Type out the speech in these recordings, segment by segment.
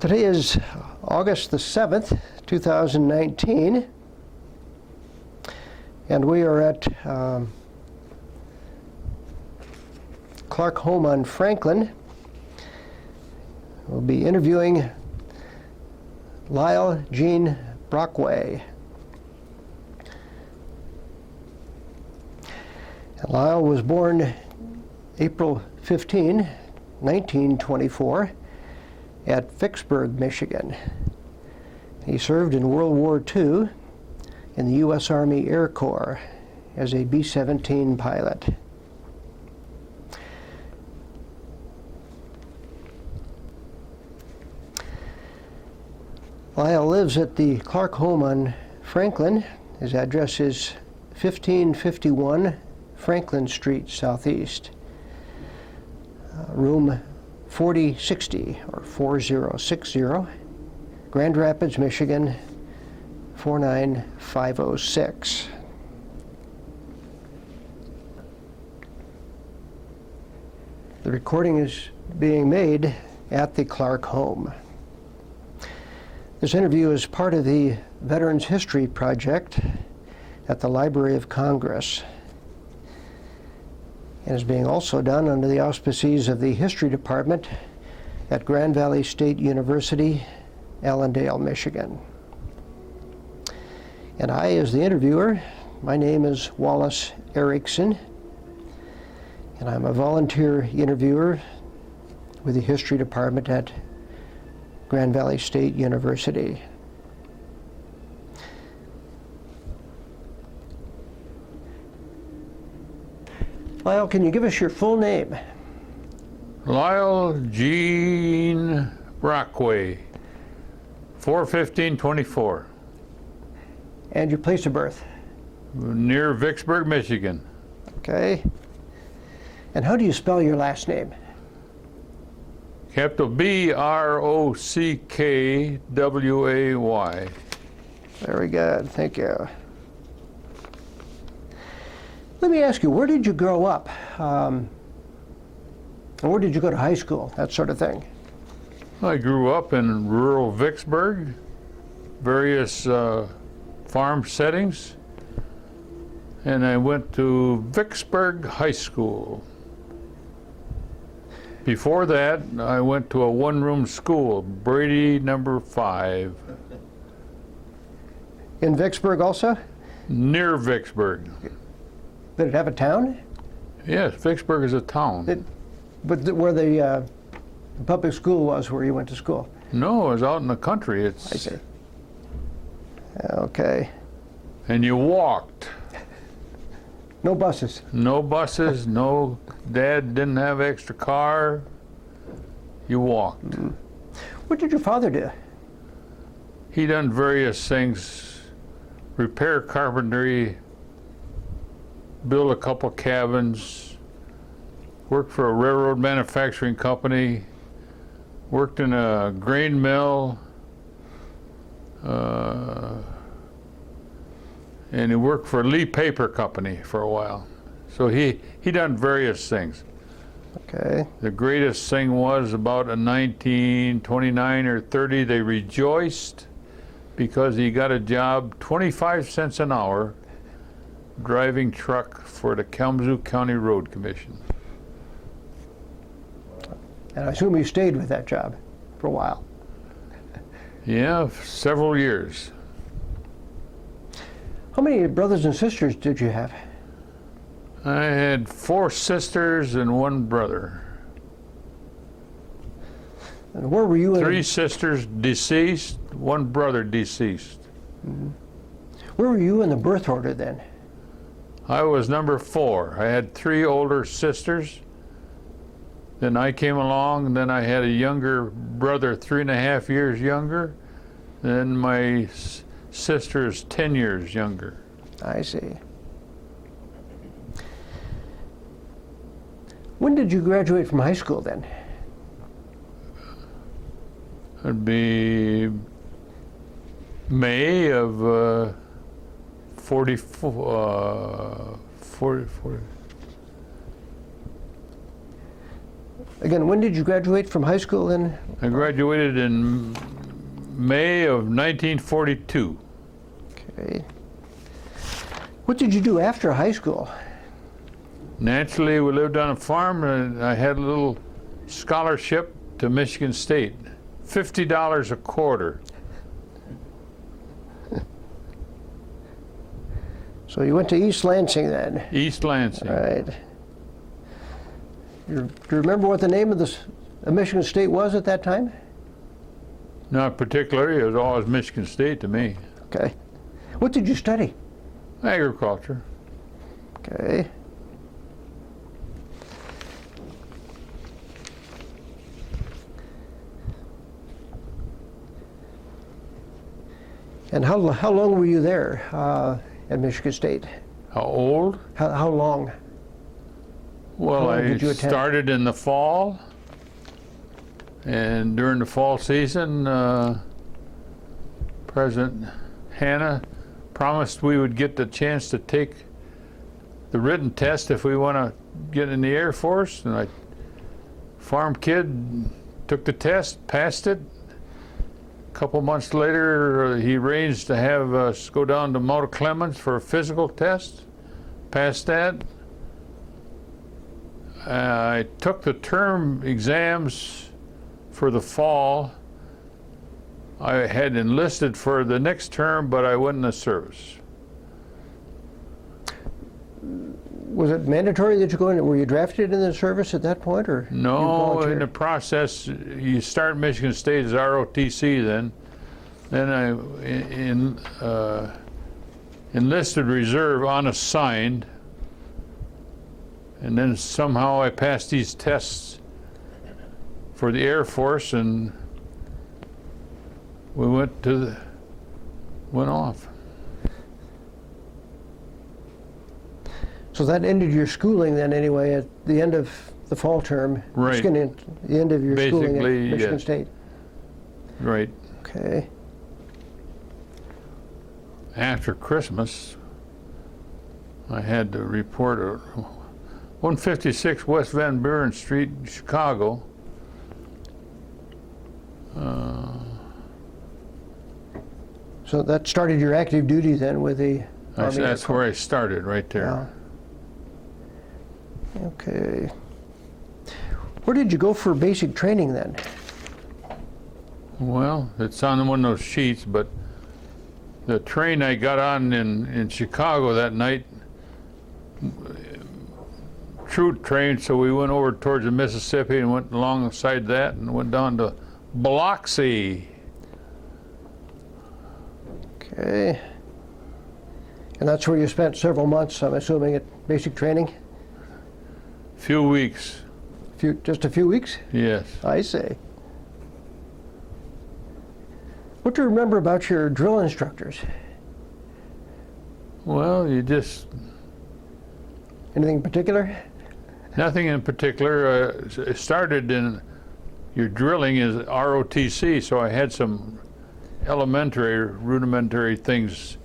Today is August the 7th, 2019, and we are at Clark Home on Franklin. We'll be interviewing Lyle Gene Brockway. Lyle was born April 15, 1924, at Vicksburg, Michigan. He served in World War II in the U.S. Army Air Corps as a B-17 pilot. Lyle lives at the Clark Home on Franklin. His address is 1551 Franklin Street, Southeast. Room 4060 or 4060, Grand Rapids, Michigan 49506. The recording is being made at the Clark Home. This interview is part of the Veterans History Project at the Library of Congress, and is being also done under the auspices of the History Department at Grand Valley State University, Allendale, Michigan. And I, as the interviewer, my name is Wallace Erickson, and I'm a volunteer interviewer with the History Department at Grand Valley State University. Lyle, can you give us your full name? Lyle Gene Brockway, 4/15/24. And your place of birth? Near Vicksburg, Michigan. Okay. And how do you spell your last name? Capital B-R-O-C-K-W-A-Y. Very good, thank you. Let me ask you, where did you grow up? And where did you go to high school, that sort of thing? I grew up in rural Vicksburg, various farm settings, and I went to Vicksburg High School. Before that, I went to a one-room school, Brady number 5. In Vicksburg also? Near Vicksburg. Did it have a town? Yes, Vicksburg is a town. Where the public school was where you went to school? No, it was out in the country. I see. Okay. And you walked. No buses? No buses, no, Dad didn't have extra car. You walked. Mm-hmm. What did your father do? He done various things, repair carpentry, build a couple cabins, worked for a railroad manufacturing company, worked in a grain mill, and he worked for Lee Paper Company for a while. So he done various things. Okay. The greatest thing was about in 1929 or 30, they rejoiced because he got a job, 25 cents an hour, driving truck for the Kalamazoo County Road Commission. And I assume you stayed with that job for a while. Yeah, several years. How many brothers and sisters did you have? I had 4 sisters and 1 brother. And where were you? 3 sisters deceased, 1 brother deceased. Mm-hmm. Where were you in the birth order then? I was number 4. I had 3 older sisters. Then I came along, and then I had a younger brother, 3.5 years younger. Then my sister is 10 years younger. I see. When did you graduate from high school then? It'd be May of 44, Again, when did you graduate from high school then? I graduated in May of 1942. Okay. What did you do after high school? Naturally, we lived on a farm, and I had a little scholarship to Michigan State, $50 a quarter. So you went to East Lansing then? East Lansing. Right. Do you remember what the name of Michigan State was at that time? Not particularly, it was always Michigan State to me. Okay. What did you study? Agriculture. Okay. And how long were you there at Michigan State? How old? How long? Well, long I did you attend? started in the fall, and during the fall season, President Hanna promised we would get the chance to take the written test if we want to get in the Air Force. And I, farm kid, took the test, passed it. A couple months later, he arranged to have us go down to Mount Clemens for a physical test. Passed that. I took the term exams for the fall. I had enlisted for the next term, but I went in the service. Was it mandatory that you go in? Were you drafted in the service at that point, or you No, in volunteered? the process, you start Michigan State as ROTC then. Then I enlisted reserve unassigned. And then somehow I passed these tests for the Air Force, and we went off. So that ended your schooling then, anyway, at the end of the fall term. Right. The end of your schooling at Basically, Michigan yes. State. Right. Okay. After Christmas, I had to report 156 West Van Buren Street, Chicago. So that started your active duty then with the Army Air That's Corps. where I started, right there. Yeah. Okay. Where did you go for basic training then? Well, it's on one of those sheets, but the train I got on in Chicago that night, troop train, so we went over towards the Mississippi and went alongside that and went down to Biloxi. Okay. And that's where you spent several months, I'm assuming, at basic training? Few weeks, Just a few weeks? yes. I see. What do you remember about your drill instructors? Well, you just, Anything in particular? nothing in particular. It started in, your drilling is ROTC, so I had some elementary, rudimentary things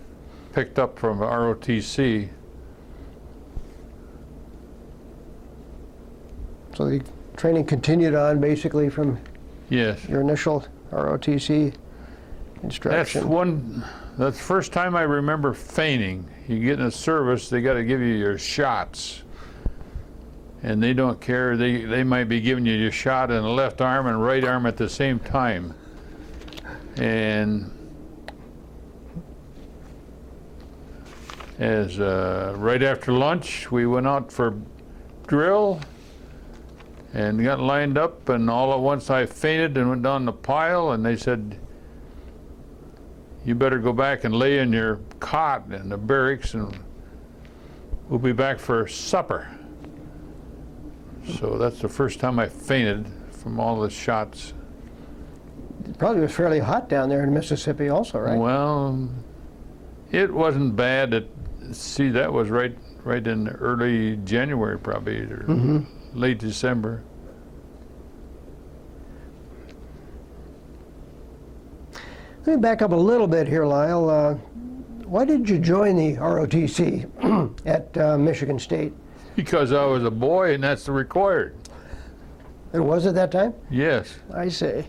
picked up from ROTC. So the training continued on basically from Yes. your initial ROTC instruction. That's the first time I remember feigning. You get in a service, they got to give you your shots. And they don't care, they might be giving you your shot in the left arm and right arm at the same time. And as right after lunch, we went out for drill and got lined up, and all at once I fainted and went down the pile, and they said, you better go back and lay in your cot in the barracks, and we'll be back for supper. So that's the first time I fainted from all the shots. It probably was fairly hot down there in Mississippi also, right? Well, it wasn't bad. That was right in early January probably, or late December. Let me back up a little bit here, Lyle. Why did you join the ROTC at Michigan State? Because I was a boy and that's required. It was at that time? Yes, I see.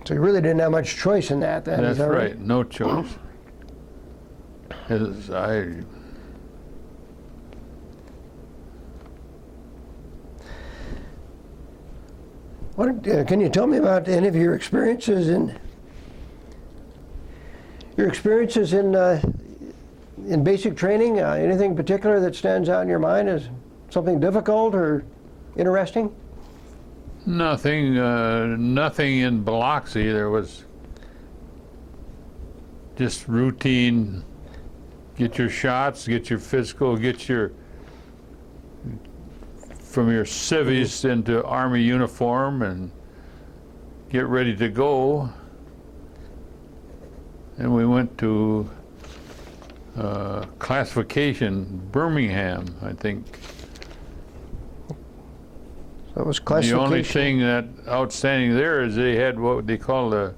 So you really didn't have much choice in that then, that's is that right. No choice. As Can you tell me about any of your experiences in basic training? Anything particular that stands out in your mind as something difficult or interesting? nothing in Biloxi. There was just routine. Get your shots, get your physical, from your civvies into Army uniform and get ready to go. And we went to classification, Birmingham, I think. That was classification. The only thing that outstanding there is they had what they call the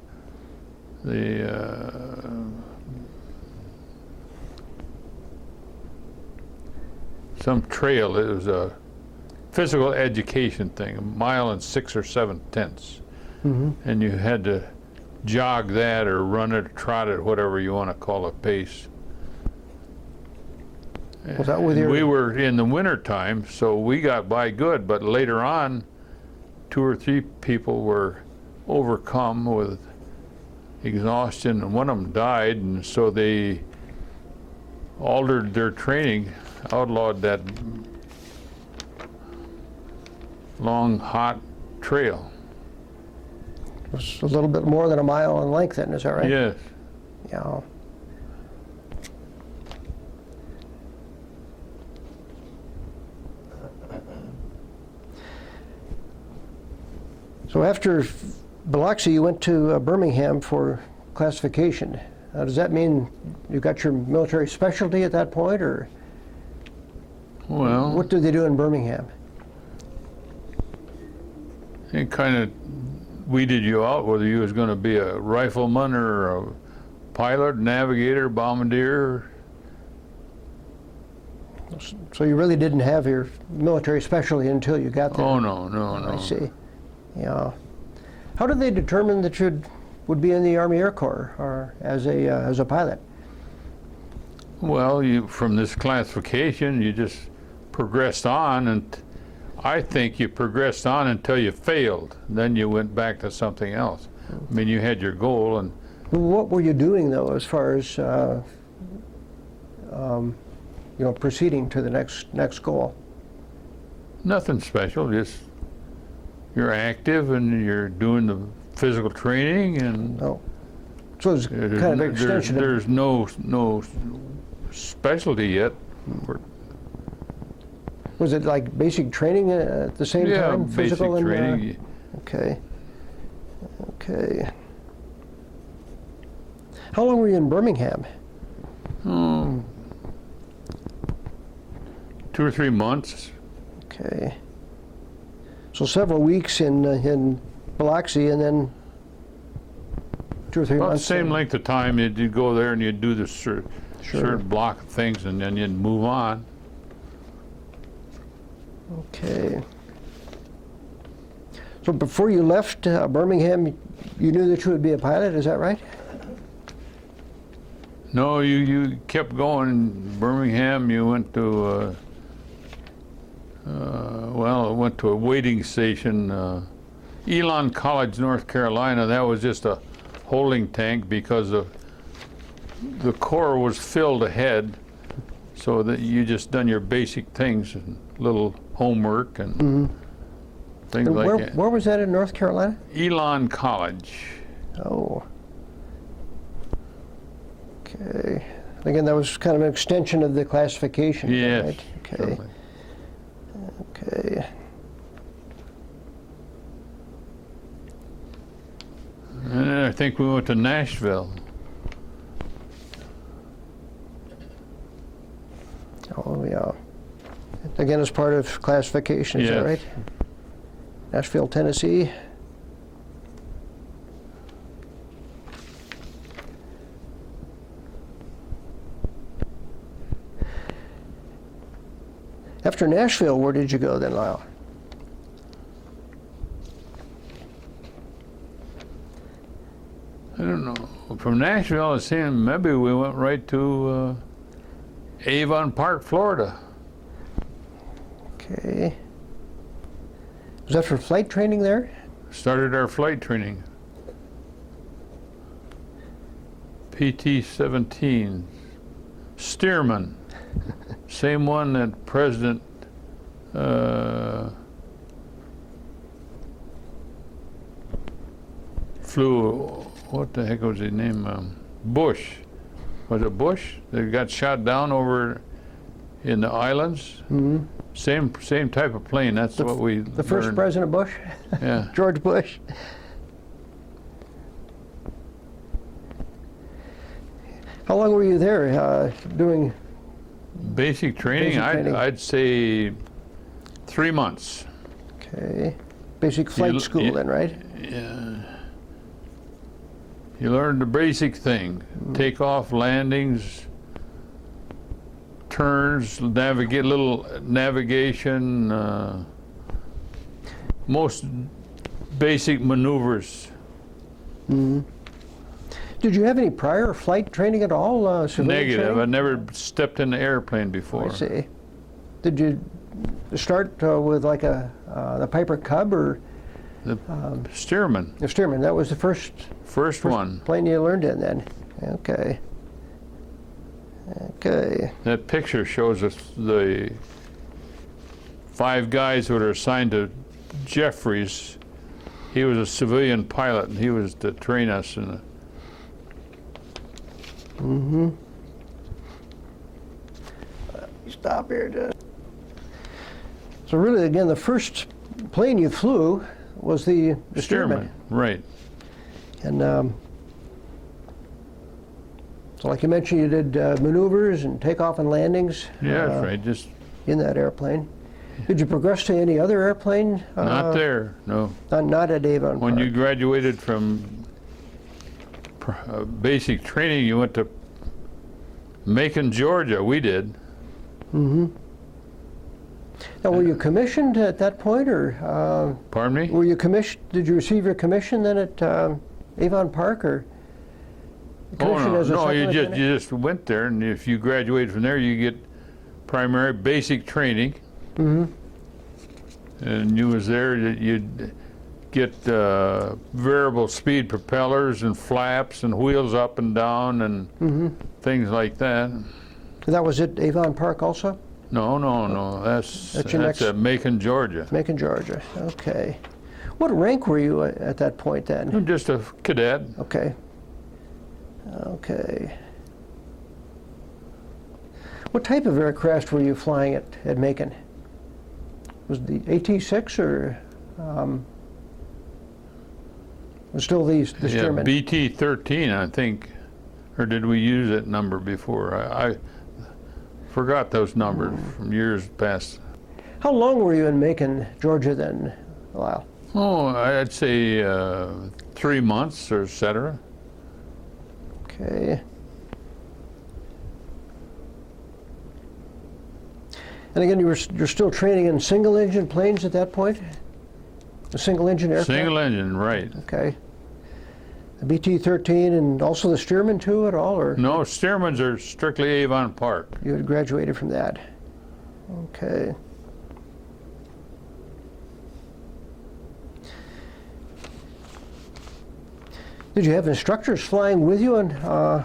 some trail. It was a physical education thing, 1 mile and 6 or 7 tenths. Mm-hmm. And you had to jog that or run it, trot it, whatever you want to call it, pace. Was that with your... We were in the winter time, so we got by good, but later on, 2 or 3 people were overcome with exhaustion, and one of them died, and so they altered their training, outlawed that long, hot trail. It was a little bit more than 1 mile in length then, is that right? Yes. Yeah. So after Biloxi, you went to Birmingham for classification. Does that mean you got your military specialty at that point, or Well, what did they do in Birmingham? it kind of weeded you out whether you was going to be a rifleman or a pilot, navigator, bombardier. So you really didn't have your military specialty until you got there? Oh, no. I see. Yeah. How did they determine that you would be in the Army Air Corps or as a pilot? Well, from this classification, you just progressed on, and I think you progressed on until you failed. Then you went back to something else. I mean, you had your goal, and What were you doing though, as far as proceeding to the next goal? nothing special. Just you're active and you're doing the physical training, and Oh, so it was kind of an extension. There's no specialty yet. Was it like basic training at the same Yeah, time? basic Physical and, training. Okay. Okay. How long were you in Birmingham? 2 or 3 months. Okay. So several weeks in Biloxi, and then 2 or 3 About the months. same length of time. You'd go there and you'd do this certain block of things, and then you'd move on. Okay. So before you left Birmingham, you knew that you would be a pilot, is that right? No, you kept going. In Birmingham, you went to I went to a waiting station, Elon College, North Carolina. That was just a holding tank because the Corps was filled ahead, so that you just done your basic things, and little homework and things And like that. where was that in North Carolina? Elon College. Oh. Okay. Again, that was kind of an extension of the classification, Yes. right? Okay. certainly. Okay. And then I think we went to Nashville. Oh, yeah. Again, as part of classification, is that Yes. right? Nashville, Tennessee. After Nashville, where did you go then, Lyle? I don't know. From Nashville, it seemed maybe we went right to Avon Park, Florida. Okay. Was that for flight training there? Started our flight training. PT-17 Stearman. Same one that President flew, what the heck was his name? Bush. Was it Bush? That got shot down over in the islands? Mm-hmm. Same type of plane. That's what we The first learned. President Bush? Yeah. George Bush. How long were you there doing Basic training, Basic training. I'd say 3 months. okay, basic flight school then, right? Yeah. You learn the basic thing: takeoff, landings, turns, navigate, little navigation, most basic maneuvers. Mm-hmm. Did you have any prior flight training at all? Civilian Negative. training? I never stepped in an airplane before. I see. Did you start with like the Piper Cub or The Stearman, the Stearman? That was the first one. plane you learned in then. Okay. Okay. That picture shows us the 5 guys who were assigned to Jeffries. He was a civilian pilot, and he was to train us in. Mm-hmm. Stop here. Just. So really, again, the first plane you flew was the Stearman. Right. And so like you mentioned, you did maneuvers and takeoff and landings. Yeah, that's right. Just In that airplane. Did you progress to any other airplane? not there. No. Not at Avon When Park. you graduated from basic training, you went to Macon, Georgia. We did. Mm-hmm. Now, were you commissioned at that point, or Pardon me? were you commissioned? Did you receive your commission then at Avon Park, or Oh commissioned no, as a no! second You lieutenant? just went there, and if you graduated from there, you get primary basic training. Mm-hmm. And you was there, you'd get variable speed propellers and flaps and wheels up and down and Mm-hmm. things like that. That was at Avon Park also? No. That's That's your next- at Macon, Georgia. Macon, Georgia. Okay. What rank were you at that point then? I'm just a cadet. Okay. Okay. What type of aircraft were you flying at Macon? Was it the AT-6 or was still the Yeah, Stearman? BT-13, I think. Or did we use that number before? I forgot those numbers from years past. How long were you in Macon, Georgia then, Lyle? Oh, I'd say 3 months or et cetera. Okay. And again, you're still training in single-engine planes at that point? A single-engine aircraft? Single engine, right. Okay. The BT-13 and also the Stearman too at all, or No, Stearmans are strictly Avon Park. you had graduated from that? Okay. Did you have instructors flying with you on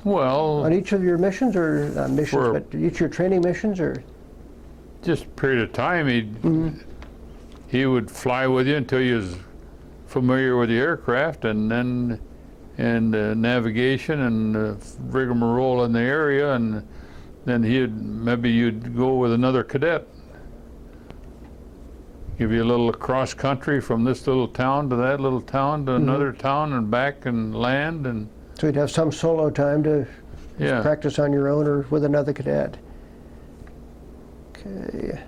Well, each of your missions, or not missions, For- but each of your training missions, or? just a period of time, he would fly with you until you was familiar with the aircraft, and then navigation and rigmarole in the area, and then maybe you'd go with another cadet. Give you a little cross country from this little town to that little town to another town and back and land, and So you'd have some solo time to yeah. practice on your own or with another cadet. Okay.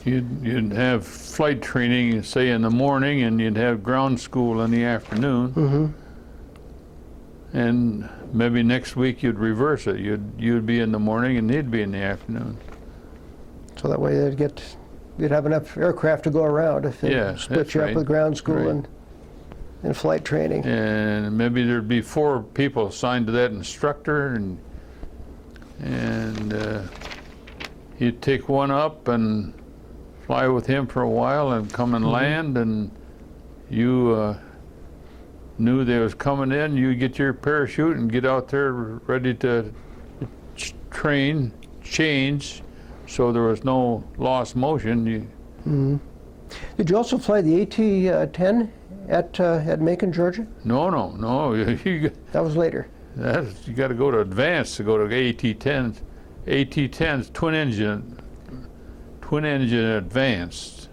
You'd have flight training, say in the morning, and you'd have ground school in the afternoon. Mm-hmm. And maybe next week you'd reverse it. You'd be in the morning and he'd be in the afternoon. So that way you'd have enough aircraft to go around if they Yeah, split that's you up right. with ground school Right. and flight training. And maybe there'd be 4 people assigned to that instructor, and you'd take one up and fly with him for a while and come and land, and you knew they was coming in, you get your parachute and get out there ready to train, change, so there was no lost motion. Did you also fly the AT-10 at Macon, Georgia? No. That was later. You got to go to advanced to go to AT-10s. AT-10s twin engine advanced.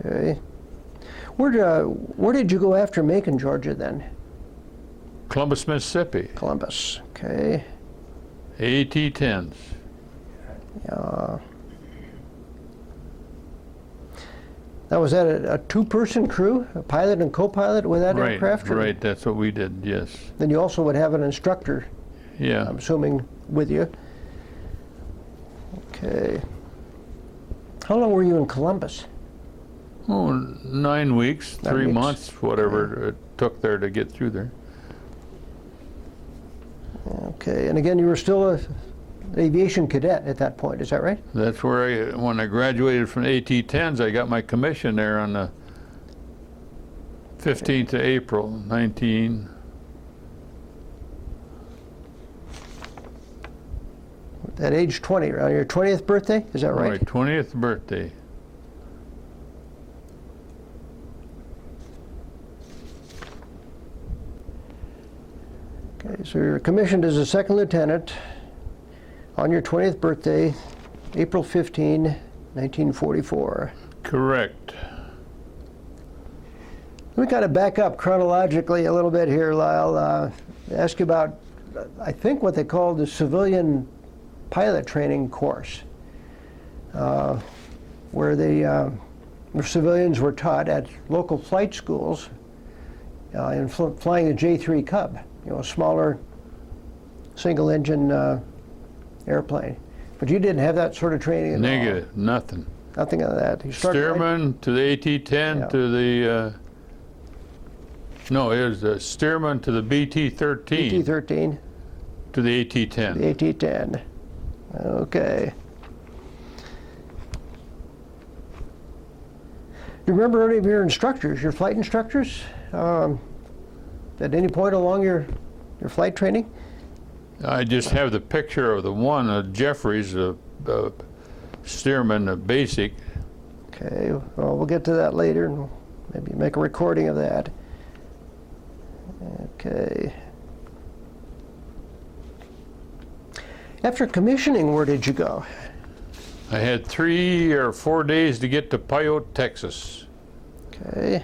Okay. Where did you go after Macon, Georgia then? Columbus, Mississippi. Columbus. Okay. AT-10s. Now was that a two-person crew, a pilot and co-pilot with that aircraft? or- Right. That's what we did. Yes. Then you also would have an instructor, Yeah. I'm assuming, with you. Okay. How long were you in Columbus? Oh, 9 weeks, 9 3 weeks. months, whatever it took there to get through there. Okay, and again, you were still an aviation cadet at that point, is that right? That's where when I graduated from AT-10s, I got my commission there on the 15th of April, 19. At age 20, on your 20th birthday, is that right? My 20th birthday. Okay, so you're commissioned as a second lieutenant on your 20th birthday, April 15, 1944. Correct. Let me kind of back up chronologically a little bit here, Lyle. Ask you about, I think, what they call the civilian pilot training course, where where civilians were taught at local flight schools in flying the J-3 Cub, a smaller single-engine airplane. But you didn't have that sort of training at all. Negative, nothing. Nothing of that. You started Stearman to the AT-10 Yeah. to the, no, it was the Stearman to the BT-13 PT-13, to the AT-10. the AT-10. Okay. Do you remember any of your instructors, your flight instructors, at any point along your flight training? I just have the picture of the one, Jeffries, Stearman, basic. Okay, well, we'll get to that later and maybe make a recording of that. Okay. After commissioning, where did you go? I had 3 or 4 days to get to Pyote, Texas. Okay.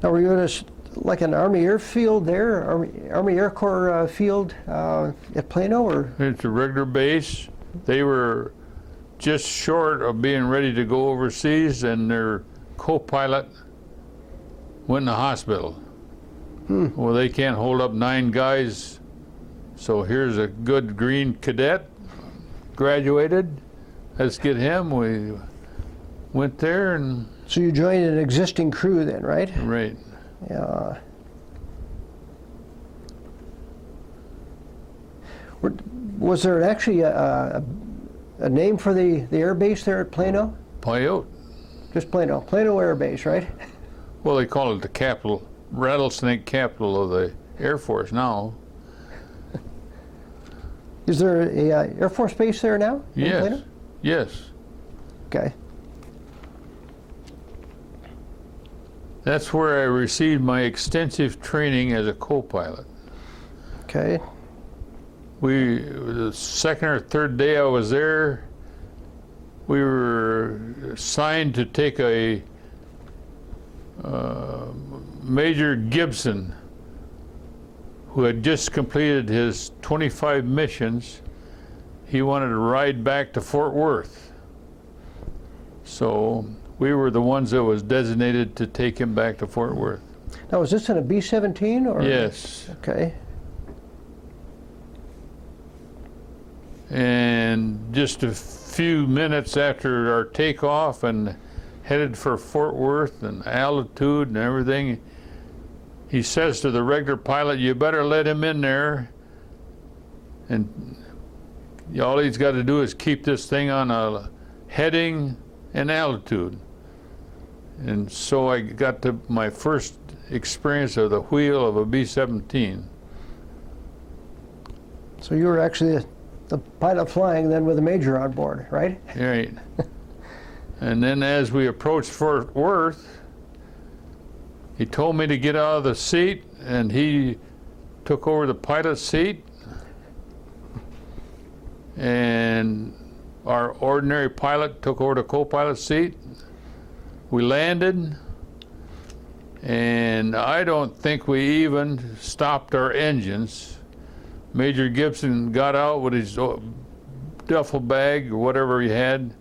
Now, were you at like an Army airfield there, Army Air Corps field at Plano, or? It's a regular base. They were just short of being ready to go overseas, and their co-pilot went in the hospital. Well, they can't hold up 9 guys, so here's a good green cadet, graduated. Let's get him. We went there and So you joined an existing crew then, right? right. Yeah. Was there actually a name for the air base there at Plano? Pyote. Just Plano. Plano Air Base, right? Well, they call it the capital, rattlesnake capital of the Air Force now. Is there a Air Force base there now? in Yes. Plano? Yes. Okay. That's where I received my extensive training as a co-pilot. Okay. The second or third day I was there, we were assigned to take a Major Gibson, who had just completed his 25 missions. He wanted to ride back to Fort Worth. So we were the ones that was designated to take him back to Fort Worth. Now, was this in a B-17 or? Yes. Okay. And just a few minutes after our takeoff and headed for Fort Worth and altitude and everything, he says to the regular pilot, "You better let him in there, and all he's got to do is keep this thing on a heading and altitude." And so I got to my first experience of the wheel of a B-17. So you were actually the pilot flying then with a major on board, right? Right. And then as we approached Fort Worth, he told me to get out of the seat, and he took over the pilot's seat, and our ordinary pilot took over the co-pilot's seat. We landed, and I don't think we even stopped our engines. Major Gibson got out with his duffel bag or whatever he had,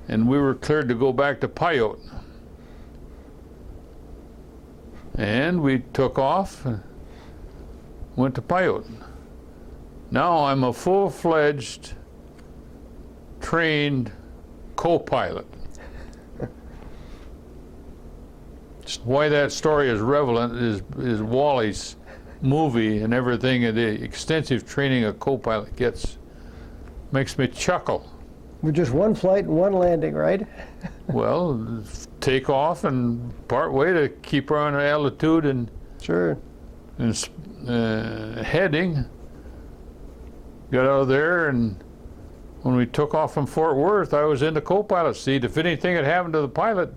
and we were cleared to go back to Pyote. And we took off and went to Pyote. Now I'm a full-fledged, trained co-pilot. Why that story is relevant is Wally's movie and everything, and the extensive training a co-pilot gets makes me chuckle. With just one flight and one landing, right? Well, take off and part way to keep her on altitude and Sure. Heading. Got out of there, and when we took off from Fort Worth, I was in the co-pilot seat. If anything had happened to the pilot,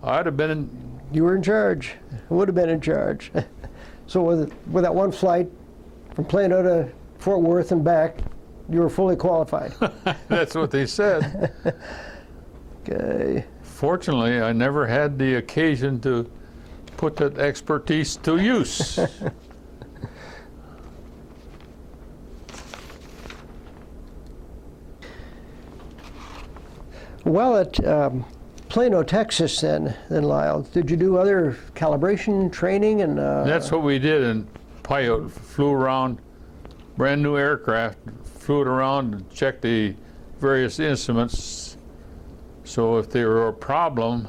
I'd have been in. You were in charge. Would have been in charge. So with that one flight from Plano to Fort Worth and back, you were fully qualified. That's what they said. Okay. Fortunately, I never had the occasion to put that expertise to use. Well, at Plano, Texas, then Lyle, did you do other calibration training and? That's what we did in Pyote. Flew around, brand new aircraft, flew it around and checked the various instruments. So if there were a problem,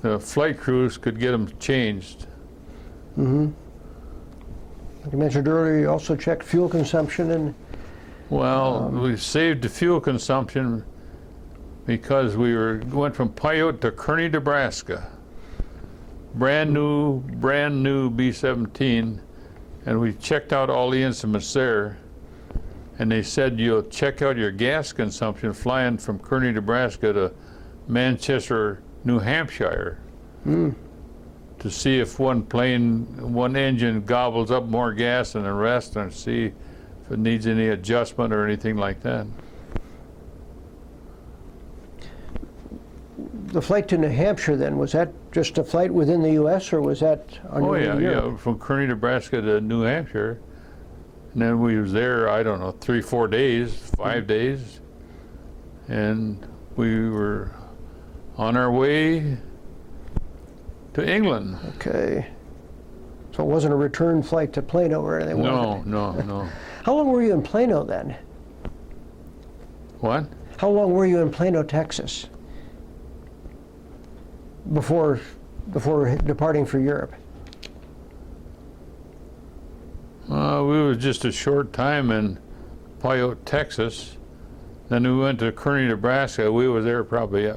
the flight crews could get them changed. Mm-hmm. You mentioned earlier you also checked fuel consumption and. Well, we saved the fuel consumption because we went from Pyote to Kearney, Nebraska. Brand new B-17, and we checked out all the instruments there. And they said you'll check out your gas consumption flying from Kearney, Nebraska to Manchester, New Hampshire, to see if one engine gobbles up more gas than the rest, and see if it needs any adjustment or anything like that. The flight to New Hampshire then, was that just a flight within the U.S. or was that on your way to Europe? Yeah, from Kearney, Nebraska to New Hampshire. And then we was there, I don't know, 3-4 days, 5 days. And we were on our way to England. Okay. So it wasn't a return flight to Plano or anything, was it? No. How long were you in Plano then? What? How long were you in Plano, Texas? Before departing for Europe? We was just a short time in Pyote, Texas. Then we went to Kearney, Nebraska. We was there probably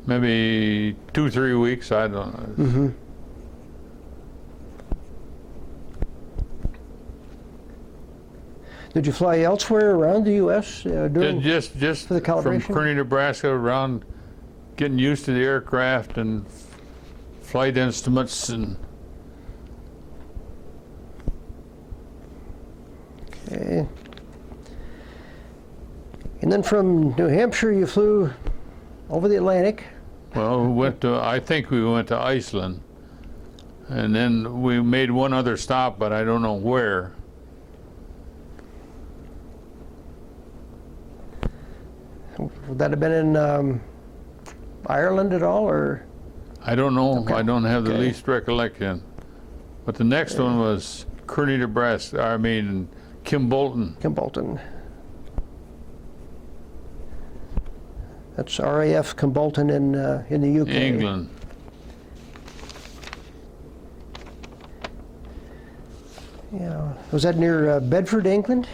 maybe 2-3 weeks. I don't know. Mm-hmm. Did you fly elsewhere around the U.S. During Just for the calibration? from Kearney, Nebraska, around getting used to the aircraft and flight instruments and. Okay. And then from New Hampshire, you flew over the Atlantic. Well, I think we went to Iceland, and then we made one other stop, but I don't know where. Would that have been in Ireland at all, or? I don't know. Okay. I don't have the Okay. least recollection. But the next one was Kearney, Nebraska. I mean, Kimbolton. Kimbolton. That's RAF Kimbolton in the UK. England. Yeah. Was that near Bedford, England?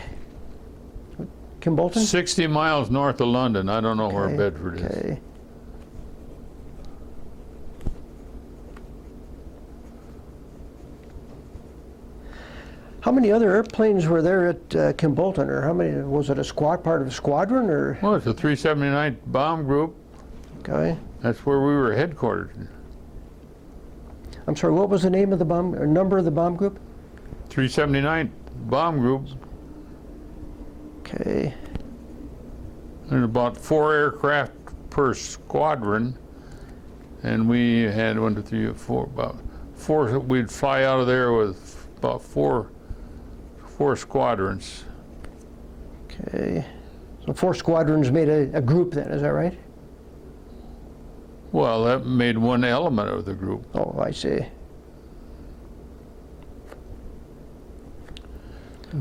Kimbolton? 60 miles north of London. I don't know where Bedford is. Okay. How many other airplanes were there at Kimbolton, or how many? Was it a part of a squadron, or? Well, it's the 379th Bomb Group. Okay. That's where we were headquartered. I'm sorry. What was the name of the bomb, or number of the bomb group? 379th Bomb Group. Okay. There's about 4 aircraft per squadron, and we had 1, 2, 3, 4, about 4. We'd fly out of there with about four squadrons. Okay. So 4 squadrons made a group then, is that right? Well, that made one element of the group. Oh, I see.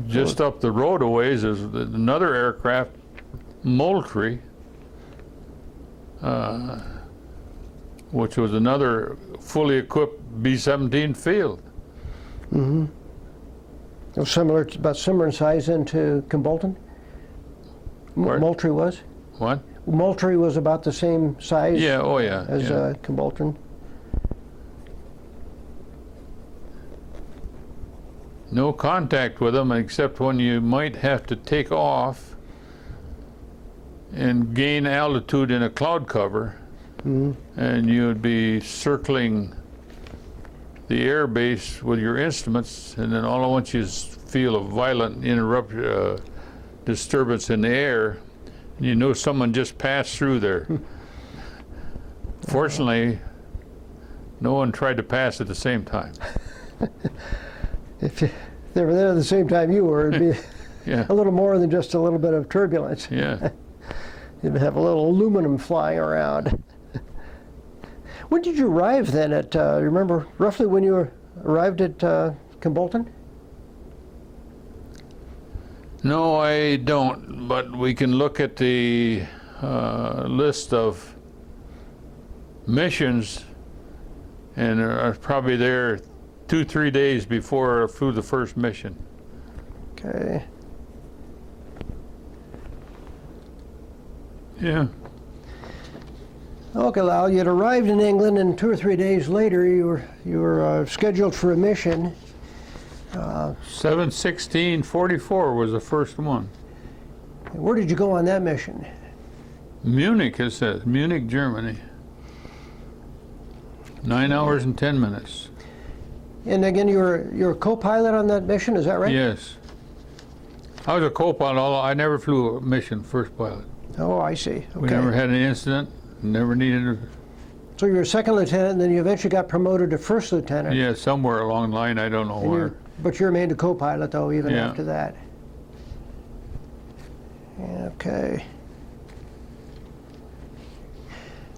Just up the road a ways is another aircraft, Moultrie, which was another fully equipped B-17 field. Mm-hmm. It was similar, about similar in size into Kimbolton? Moultrie was? What? Moultrie was about the same size Yeah, oh yeah. as yeah. Kimbolton. No contact with them except when you might have to take off and gain altitude in a cloud cover, and you would be circling the air base with your instruments, and then all at once you feel a violent disturbance in the air, and you know someone just passed through there. Fortunately, no one tried to pass at the same time. If they were there at the same time you were, it'd be Yeah. a little more than just a little bit of turbulence. Yeah. You'd have a little aluminum flying around. When did you arrive then at, remember roughly when you arrived at Kimbolton? No, I don't, but we can look at the list of missions, and I was probably there 2-3 days before I flew the first mission. Okay. Yeah. Okay, Lyle, you'd arrived in England, and 2 or 3 days later you were scheduled for a mission. 7/16/44 was the first one. Where did you go on that mission? Munich, it says. Munich, Germany. 9 hours and 10 minutes. And again, you were a co-pilot on that mission, is that right? Yes. I was a co-pilot, although I never flew a mission first pilot. Oh, I see. Okay. We never had an incident, never needed a... So you were a second lieutenant, and then you eventually got promoted to first lieutenant. Yeah, somewhere along the line, I don't know where. But you remained a co-pilot, though, even Yeah. after that. Okay.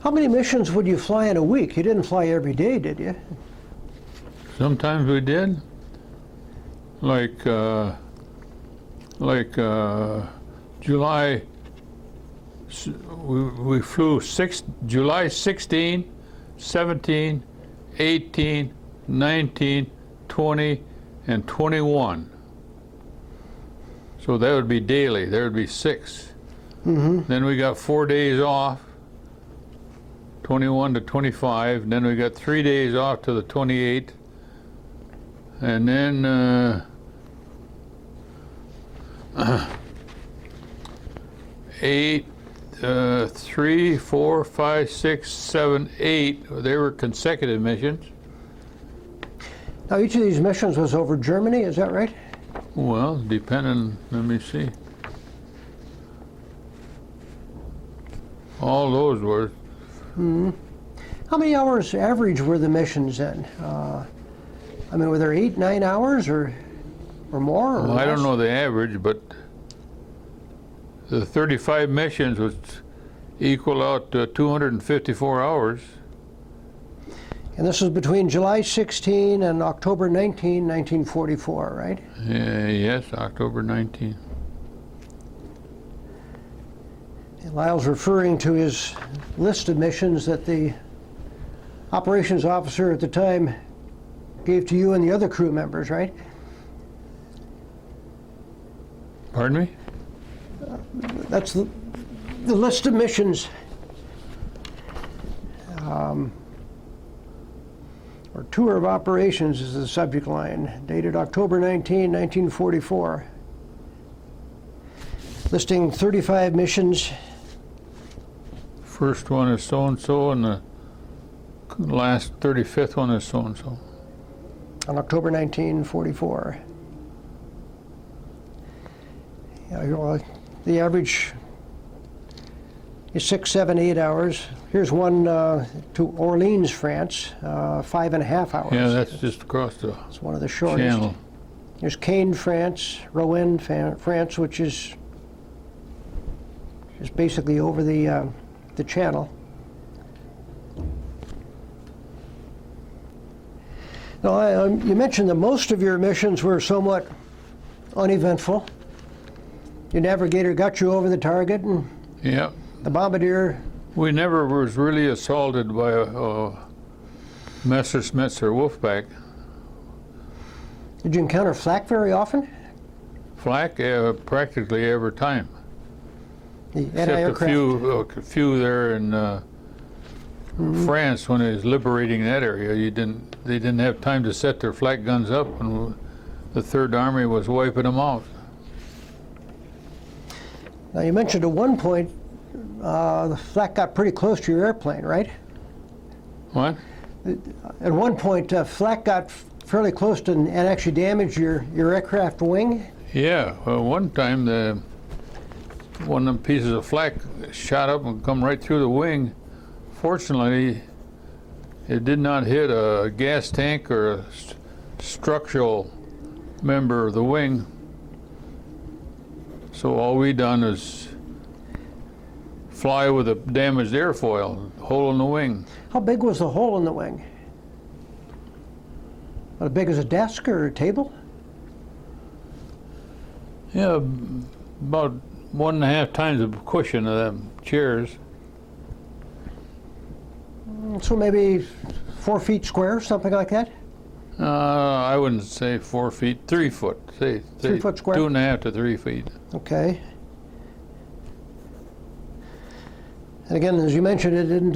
How many missions would you fly in a week? You didn't fly every day, did you? Sometimes we did. Like July, we flew July 16, 17, 18, 19, 20, and 21. So that would be daily. There would be 6. Mm-hmm. Then we got 4 days off, 21 to 25. And then we got 3 days off to the 28th. And then 8, 3, 4, 5, 6, 7, 8. They were consecutive missions. Now, each of these missions was over Germany, is that right? Well, depending, let me see. All those were. Mm-hmm. How many hours average were the missions then? I mean, were there 8, 9 hours or more? Or Well, I don't less? know the average, but the 35 missions would equal out to 254 hours. And this was between July 16 and October 19, 1944, right? Yes, October 19. And Lyle's referring to his list of missions that the operations officer at the time gave to you and the other crew members, right? Pardon me? That's the list of missions. Or tour of operations is the subject line, dated October 19, 1944. Listing 35 missions. First one is so-and-so, and the last 35th one is so-and-so. On October 1944. Yeah, well, the average is 6, 7, 8 hours. Here's one to Orleans, France, 5.5 hours. Yeah, that's just across the It's one of the shortest. channel. There's Caen, France, Rouen, France, which is basically over the channel. Now, you mentioned that most of your missions were somewhat uneventful. Your navigator got you over the target, and Yeah. the bombardier. We never was really assaulted by a Messerschmitt or Wolfpack. Did you encounter flak very often? Flak practically every time. The Except anti-aircraft. a few there in France when they was liberating that area. They didn't have time to set their flak guns up, and the Third Army was wiping them out. Now, you mentioned at one point the flak got pretty close to your airplane, right? What? At one point, flak got fairly close to and actually damaged your aircraft wing. Yeah. Well, one time one of them pieces of flak shot up and come right through the wing. Fortunately, it did not hit a gas tank or a structural member of the wing. So all we done is fly with a damaged airfoil, hole in the wing. How big was the hole in the wing? As big as a desk or a table? Yeah, about 1.5 times the cushion of them chairs. So maybe 4 feet square, something like that? I wouldn't say 4 feet, 3 foot. Say 3 foot square? 2.5 to 3 feet. Okay. And again, as you mentioned, it didn't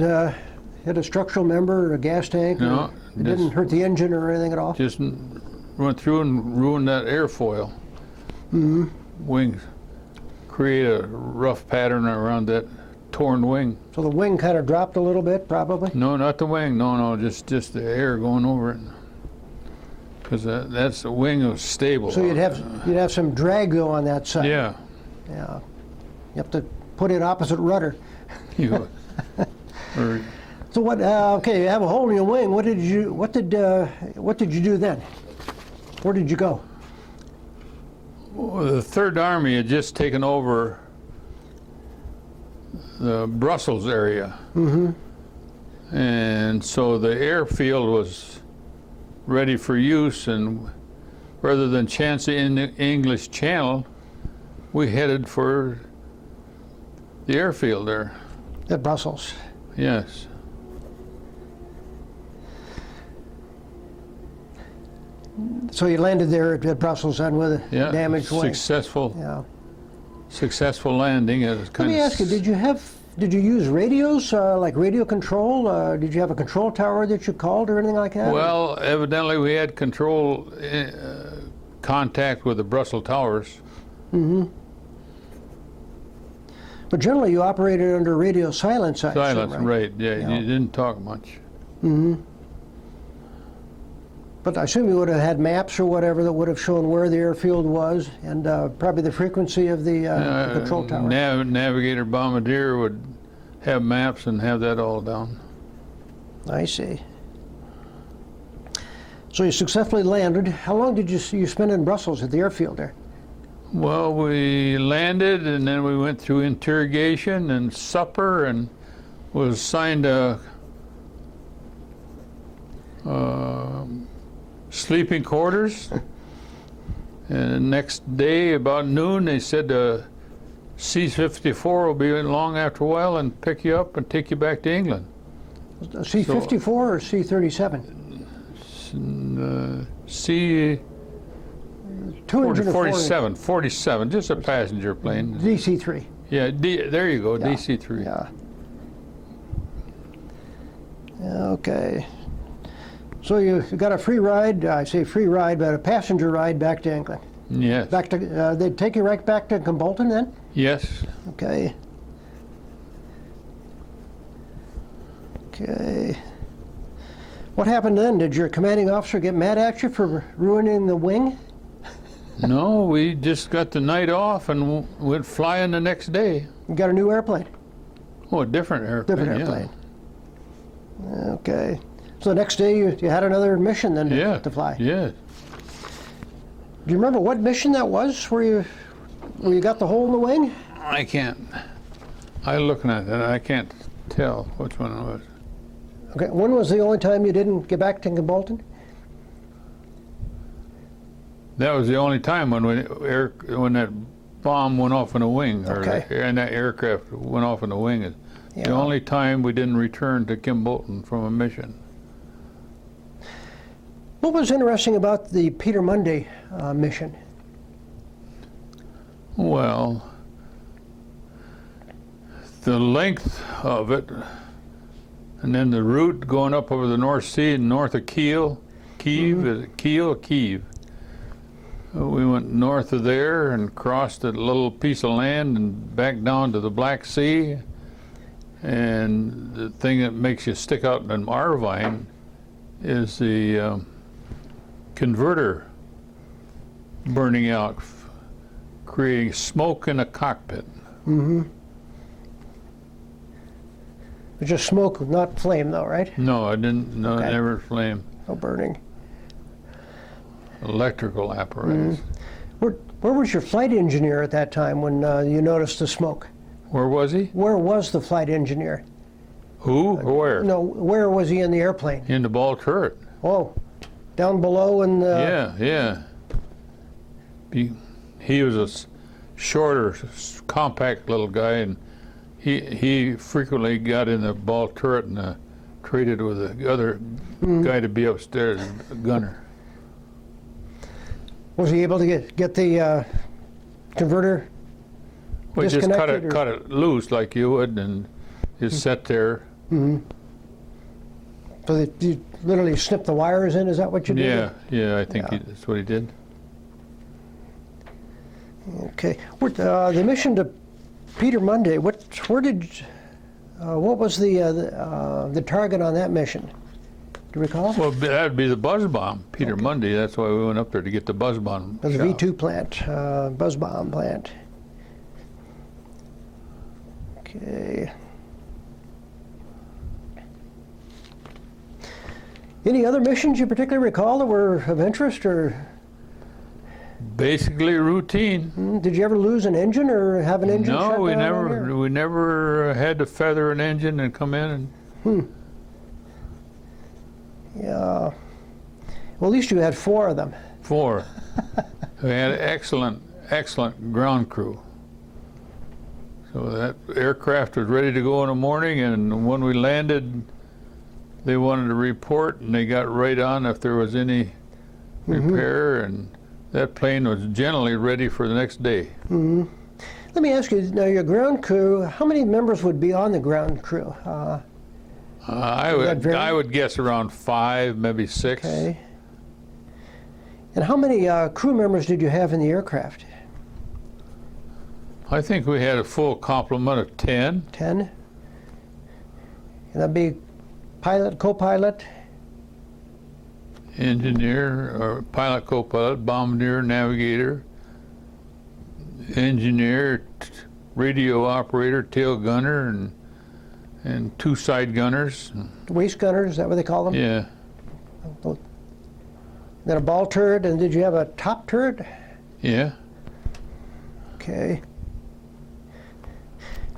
hit a structural member or a gas tank? No, Or it didn't hurt the engine or anything at all? Just went through and ruined that airfoil. Mm-hmm. Wings create a rough pattern around that torn wing. So the wing kind of dropped a little bit, probably? No, not the wing. No, just the air going over it. Because that's the wing was stable. So you'd have some drag though on that side. Yeah. Yeah. You have to put it opposite rudder. Or, So what? Okay, you have a hole in your wing. What did you do then? Where did you go? the Third Army had just taken over the Brussels area. Mm-hmm. And so the airfield was ready for use, and rather than chance the English Channel, we headed for the airfield there. At Brussels. Yes. So you landed there at Brussels then with a Yeah. damaged wing. Successful. Yeah. Successful landing. It was Let kind me ask you, did you use radios, like radio control? Did you have a control tower that you called or anything like that? Well, evidently we had control contact with the Brussels towers. Mm-hmm. But generally you operated under radio silence, I assume, Silence, right? Yeah, Yeah. you didn't talk much. Mm-hmm. But I assume you would have had maps or whatever that would have shown where the airfield was and probably the frequency of the control tower. Navigator bombardier would have maps and have that all down. I see. So you successfully landed. How long did you spend in Brussels at the airfield there? Well, we landed and then we went through interrogation and supper and was assigned a sleeping quarters. And the next day, about noon, they said the C-54 will be in long after a while and pick you up and take you back to England. C-54 or C-37? C-47, just a passenger plane. DC-3. Yeah, there you go, Yeah. DC-3. Yeah. Okay. So you got a free ride, I say free ride, but a passenger ride back to England. Yes. Back to, they'd take you right back to Kimbolton then? Yes. Okay. Okay. What happened then? Did your commanding officer get mad at you for ruining the wing? No, we just got the night off and went flying the next day. You got a new airplane? Oh, a different airplane. Different airplane. Okay. So the next day you had another mission then to fly? Yes. Do you remember what mission that was where you got the hole in the wing? I can't. I'm looking at it. I can't tell which one it was. Okay. When was the only time you didn't get back to Kimbolton? That was the only time when that bomb went off in the wing, Okay. and that aircraft went off in the wing. Is Yeah. the only time we didn't return to Kimbolton from a mission. What was interesting about the Peter Monday mission? Well, the length of it, and then the route going up over the North Sea and north of Kiev. Is it Kiev? We went north of there and crossed a little piece of land and back down to the Black Sea. And the thing that makes you stick out in Irvine is the converter burning out, creating smoke in the cockpit. Mm-hmm. Just smoke, not flame though, right? No, I didn't. No, Okay. never flame. No burning. Electrical apparatus. Where was your flight engineer at that time when you noticed the smoke? Where was he? Where was the flight engineer? Who? Where? No, where was he in the airplane? In the ball turret. Oh, down below in the... Yeah. He was a shorter, compact little guy, and he frequently got in the ball turret and traded with the other guy to be upstairs, a gunner. Was he able to get the converter We just disconnected? cut it loose like you would, and just set there. Mm-hmm. So that you literally snipped the wires in, is that what you did? Yeah, I think Yeah. that's what he did. Okay. The mission to Peter Monday, what was the target on that mission? Do you recall? Well, that'd be the buzz bomb, Peter Monday. That's why we went up there to get the buzz bomb. It was a shot. V2 plant, buzz bomb plant. Okay. Any other missions you particularly recall that were of interest, or Basically routine. did you ever lose an engine or have an engine shut No, we down on never. you? We never had to feather an engine and come in and. Yeah. Well, at least you had 4 of them. 4. We had excellent ground crew. So that aircraft was ready to go in the morning, and when we landed, they wanted to report, and they got right on if there was any repair, and that plane was generally ready for the next day. Mm-hmm. Let me ask you, now your ground crew, how many members would be on the ground crew? I would guess around 5, maybe 6. Okay. And how many crew members did you have in the aircraft? I think we had a full complement of 10. 10? And that'd be pilot, co-pilot? Engineer, or pilot, co-pilot, bombardier, navigator, engineer, radio operator, tail gunner, and 2 side gunners. Waist gunners, is that what they call them? Yeah. Then a ball turret, and did you have a top turret? Yeah. Okay.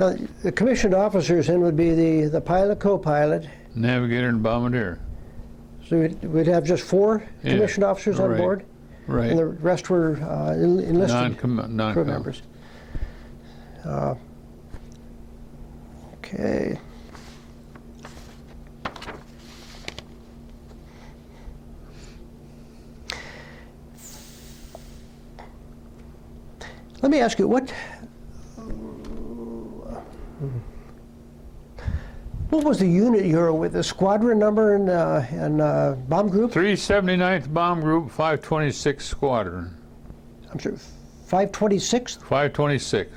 Now, the commissioned officers then would be the pilot, co-pilot. Navigator and bombardier. So we'd have just 4 Yeah, commissioned officers on right, board, Right. and the rest were enlisted Non-com. crew members. Okay. Let me ask you, what was the unit you were with, the squadron number and bomb group? 379th Bomb Group, 526 Squadron. I'm sorry, 526th? 526.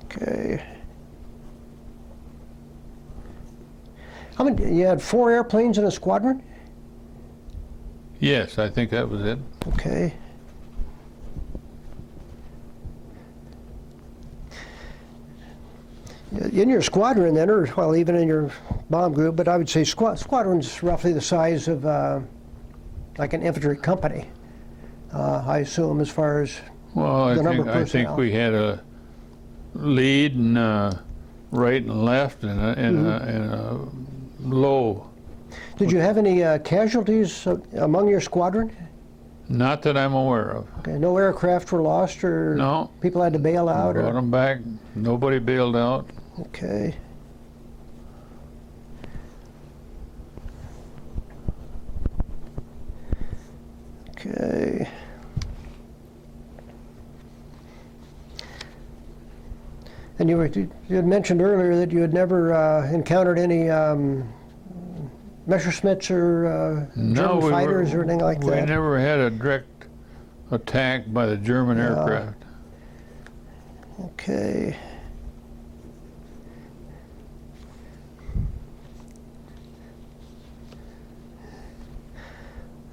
Okay. How many, you had 4 airplanes in a squadron? Yes, I think that was it. Okay. In your squadron then, or well, even in your bomb group, but I would say squadron's roughly the size of like an infantry company, I assume, as far as Well, the number of I think personnel. we had a lead and right and left and a low. Did you have any casualties among your squadron? Not that I'm aware of. Okay, no aircraft were lost, or No. people had to bail out? Brought Or, them back. Nobody bailed out. okay. Okay. And you had mentioned earlier that you had never encountered any Messerschmitts or German fighters or anything like We that? never had a direct attack by the German aircraft. Okay.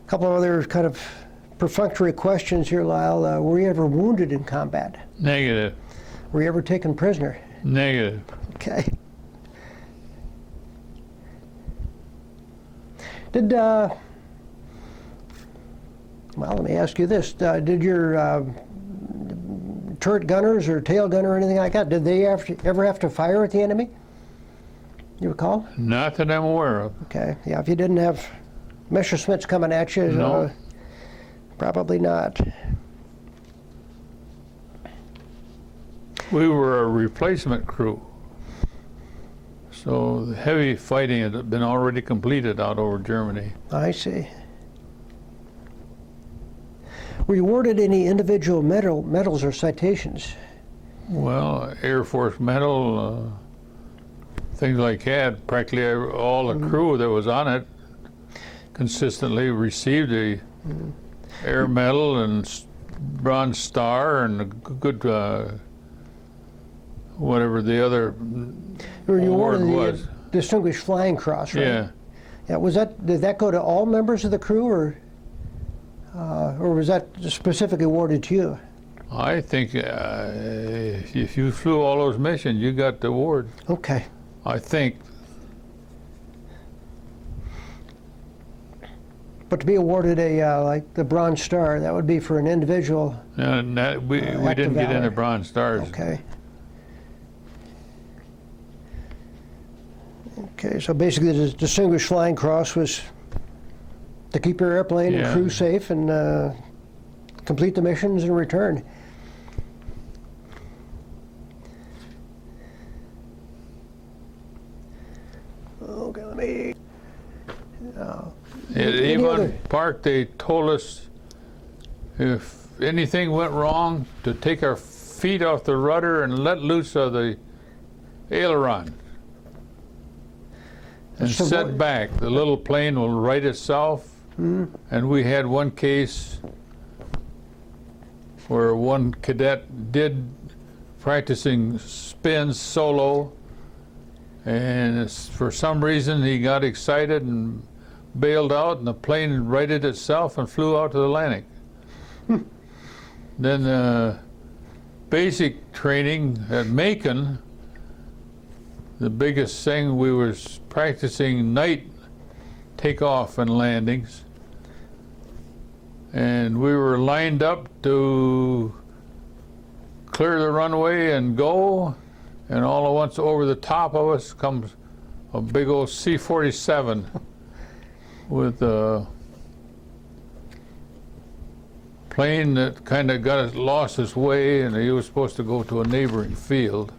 A couple of other kind of perfunctory questions here, Lyle. Were you ever wounded in combat? Negative. Were you ever taken prisoner? Negative. Okay. Did, well, let me ask you this. Did your turret gunners or tail gunner or anything like that, did they ever have to fire at the enemy? You recall? Not that I'm aware of. Okay. Yeah, if you didn't have Messerschmitts coming at you, No. probably not. We were a replacement crew. So the heavy fighting had been already completed out over Germany. I see. Were you awarded any individual medals or citations? Well, Air Force Medal, things like that. Practically all the crew that was on it consistently received a Air Medal and Bronze Star and a good whatever the other Were you award awarded was. the Distinguished Flying Cross, right? Yeah. Yeah. Did that go to all members of the crew, or was that specifically awarded to you? I think if you flew all those missions, you got the award. Okay. I think. But to be awarded a like the Bronze Star, that would be for an individual. And that, we Act didn't of get valor. into Bronze Stars. Okay. Okay, so basically the Distinguished Flying Cross was to keep your airplane and Yeah. crew safe and complete the missions and return. Okay, let me. At Any Avon other- Park, they told us if anything went wrong, to take our feet off the rudder and let loose of the aileron and So set what- back. The little plane will right itself. And we had one case where one cadet did practicing spins solo, and for some reason he got excited and bailed out, and the plane righted itself and flew out to the Atlantic. Then basic training at Macon, the biggest thing, we was practicing night takeoff and landings, and we were lined up to clear the runway and go, and all at once over the top of us comes a big old C-47 with a plane that kind of lost its way, and he was supposed to go to a neighboring field.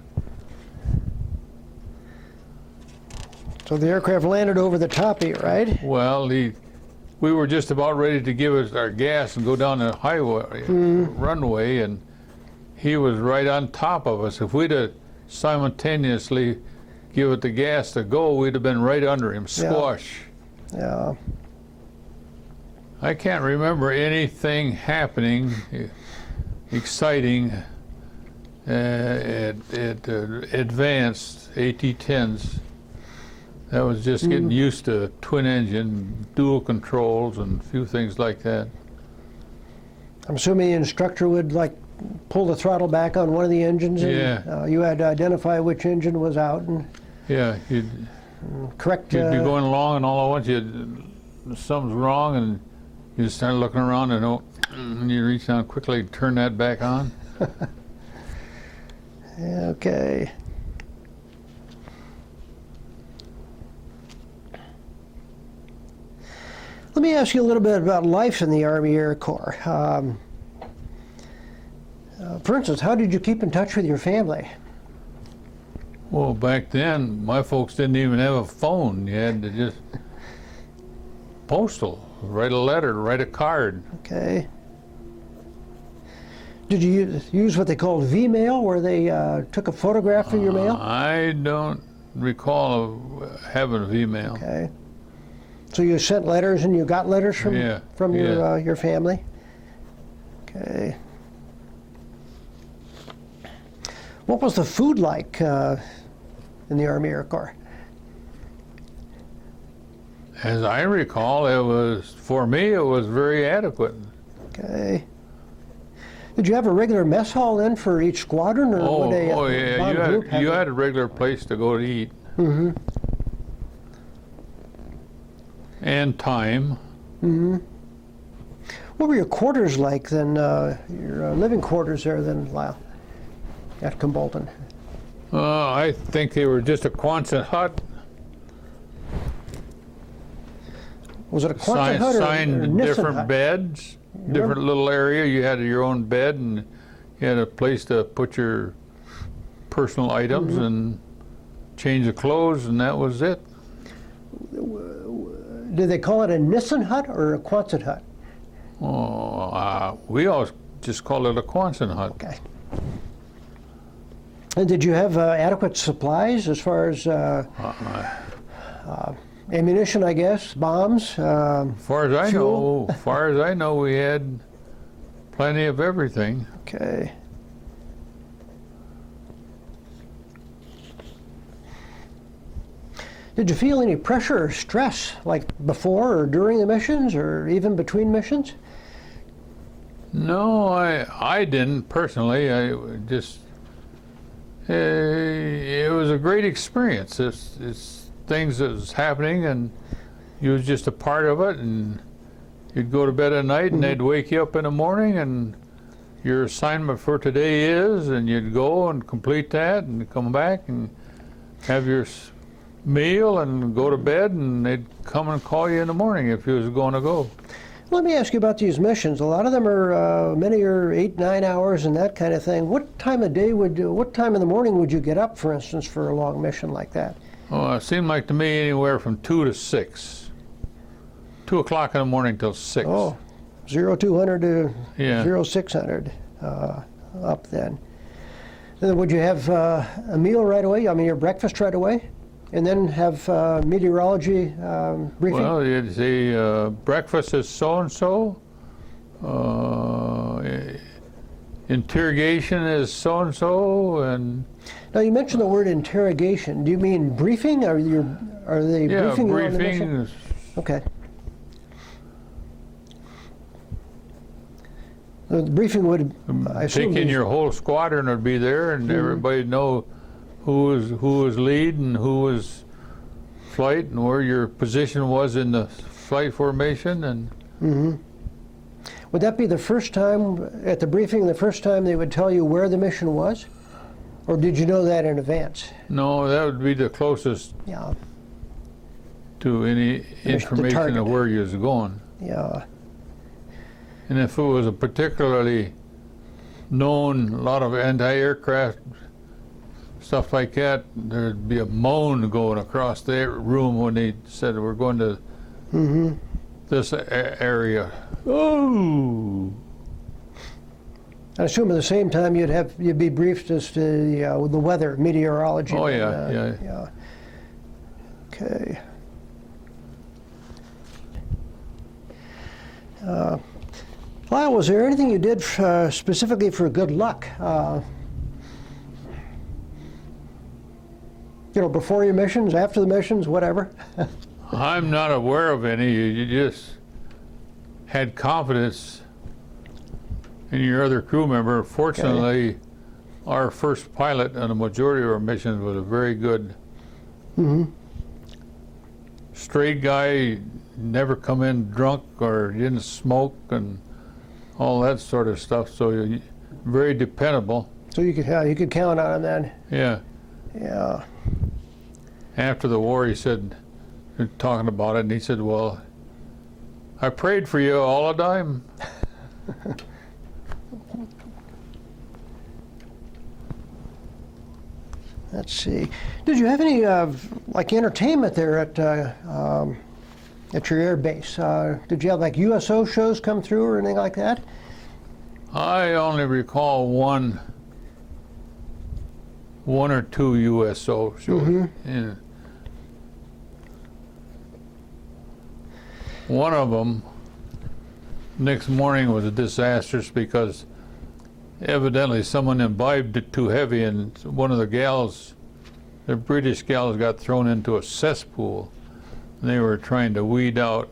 So the aircraft landed over the top of you, right? Well, we were just about ready to give us our gas and go down the highway, runway, and he was right on top of us. If we'd have simultaneously give it the gas to go, we'd have been right under him, squash. Yeah. I can't remember anything happening exciting at advanced AT-10s. That was just getting used to twin engine, dual controls, and a few things like that. I'm assuming the instructor would like pull the throttle back on one of the engines, and you had to identify which engine was out and you'd correct. You'd be going along, and all at once something's wrong, and you just start looking around, and you reach down quickly, turn that back on. Okay. Let me ask you a little bit about life in the Army Air Corps. For instance, how did you keep in touch with your family? Well, back then, my folks didn't even have a phone. You had to just postal, write a letter, write a card. Okay. Did you use what they called V-mail, where they took a photograph of your mail? I don't recall having V-mail. Okay. So you sent letters and you got letters from your family? Okay. What was the food like in the Army Air Corps? As I recall, for me, it was very adequate. Okay. Did you have a regular mess hall then for each squadron, or would you had a regular place to go to eat. Mm-hmm. And time. Mm-hmm. What were your quarters like then, your living quarters there then, Lyle, at Kimbolton? I think they were just a Quonset hut. Was it a Quonset hut or a Nissen different hut? beds, different little area. You had your own bed, and you had a place to put your personal items and change of clothes, and that was it. Did they call it a Nissen hut or a Quonset hut? We always just called it a Quonset hut. Okay. And did you have adequate supplies as far as ammunition, I guess, bombs? Far as I know, we had plenty of everything. Okay. Did you feel any pressure or stress, like before or during the missions, or even between missions? No, I didn't personally. I just it was a great experience. It's things that was happening, and you was just a part of it. And you'd go to bed at night, and they'd wake you up in the morning, and your assignment for today is, and you'd go and complete that, and come back and have your meal and go to bed, and they'd come and call you in the morning if you was going to go. Let me ask you about these missions. A lot of them are, many are 8-9 hours and that kind of thing. What time of day what time in the morning would you get up, for instance, for a long mission like that? Oh, it seemed like to me anywhere from 2 to 6. 2 o'clock in the morning till 6. Oh, 0200 to 0600 up then. And then would you have a meal right away? I mean, your breakfast right away? And then have meteorology briefing? Well, you'd say breakfast is so-and-so, interrogation is so-and-so, and... Now, you mentioned the word interrogation. Do you mean briefing? Are they briefing you on the mission? Okay. The briefing would, I assume... Taking your whole squadron would be there, and everybody know who was lead and who was flight, and where your position was in the flight formation. And would that be the first time at the briefing, the first time they would tell you where the mission was, or did you know that in advance? No, that would be the closest. Yeah. to any information target. of where you was going. Yeah. And if it was a particularly known, a lot of anti-aircraft stuff like that, there'd be a moan going across the room when they said we're going to this area. Oh! I assume at the same time you'd be briefed as to the weather, meteorology. Oh, and, yeah. Okay. Lyle, was there anything you did specifically for good luck? Before your missions, after the missions, whatever? I'm not aware of any. You just had confidence in your other crew member. Fortunately, our first pilot on the majority of our missions was a very good, straight guy, never come in drunk or didn't smoke and all that sort of stuff. So very dependable. So you could count on him then. Yeah. Yeah. After the war, he said, talking about it, and he said, "Well, I prayed for you all the time." Let's see. Did you have any like entertainment there at your air base? Did you have like USO shows come through or anything like that? I only recall one or two USO shows. Yeah. One of them, next morning, was disastrous because evidently someone imbibed it too heavy, and one of the gals, the British gals, got thrown into a cesspool. And they were trying to weed out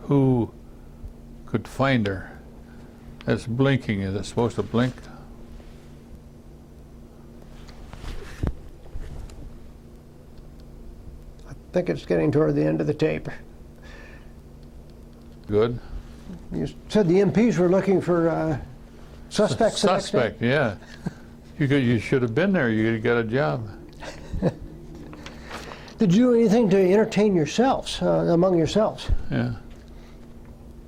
who could find her. That's blinking. Is it supposed to blink? I think it's getting toward the end of the tape. Good. You said the MPs were looking for suspects. Suspect, yeah. You should have been there. You got a job. Did you do anything to entertain yourselves, among yourselves? Yeah.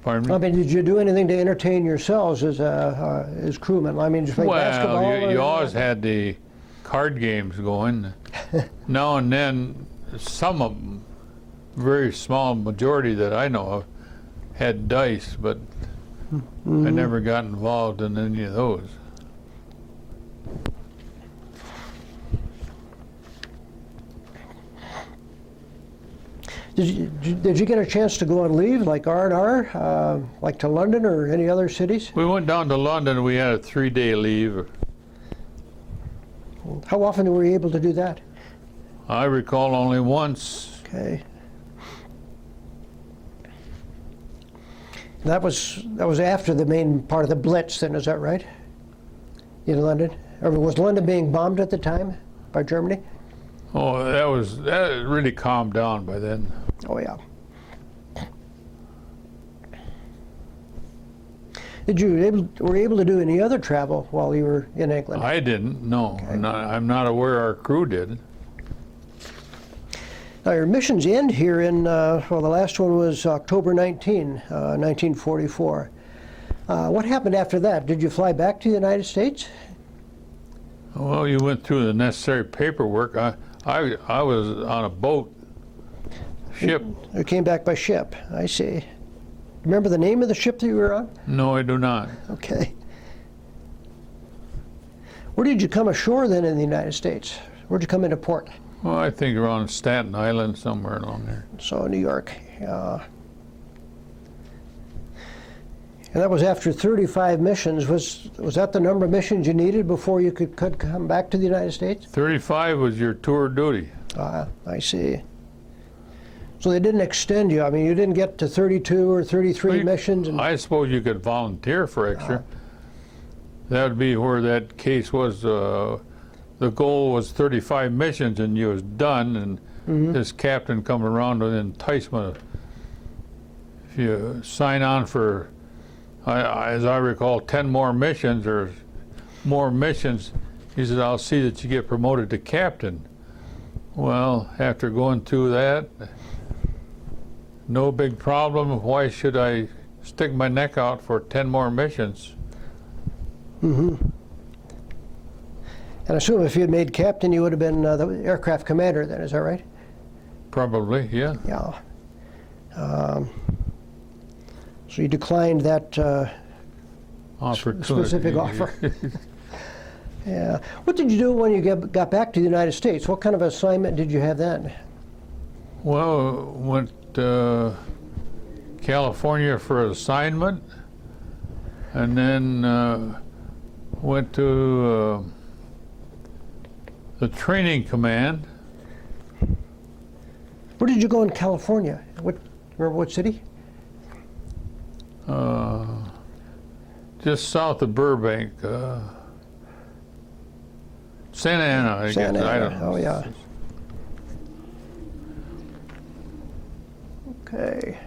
Pardon me? I mean, did you do anything to entertain yourselves as crewmen? I mean, just play basketball? Well, you always had the card games going. Now and then, some of them, very small majority that I know of, had dice, but I never got involved in any of those. Did you get a chance to go on leave, like R&R, like to London or any other cities? We went down to London. We had a 3-day leave. How often were you able to do that? I recall only once. Okay. That was after the main part of the Blitz, then, is that right? In London? Or was London being bombed at the time by Germany? Oh, that really calmed down by then. Oh, yeah. Were you able to do any other travel while you were in England? I didn't, no. Okay. I'm not aware our crew did. Now, your missions end here in, the last one was October 19, 1944. What happened after that? Did you fly back to the United States? Well, you went through the necessary paperwork. I was on a boat, ship. You came back by ship, I see. Remember the name of the ship that you were on? No, I do not. Okay. Where did you come ashore then in the United States? Where'd you come into port? Well, I think around Staten Island, somewhere along there. So New York. And that was after 35 missions. Was that the number of missions you needed before you could come back to the United States? 35 was your tour duty. I see. So they didn't extend you. I mean, you didn't get to 32 or 33 missions. And I suppose you could volunteer for extra. That would be where that case was. The goal was 35 missions, and you was done. And this captain come around with an enticement. If you sign on for, as I recall, 10 more missions or more missions, he said, "I'll see that you get promoted to captain." Well, after going through that, no big problem. Why should I stick my neck out for 10 more missions? Mm-hmm. And I assume if you had made captain, you would have been the aircraft commander then, is that right? Probably, yeah. Yeah. So you declined that Opportunity. specific offer. Yeah. What did you do when you got back to the United States? What kind of assignment did you have then? Well, went to California for assignment, and then went to the training command. Where did you go in California? Remember what city? Just south of Burbank. Santa Ana, I Santa guess. I Ana. don't know. Oh, yeah. Okay.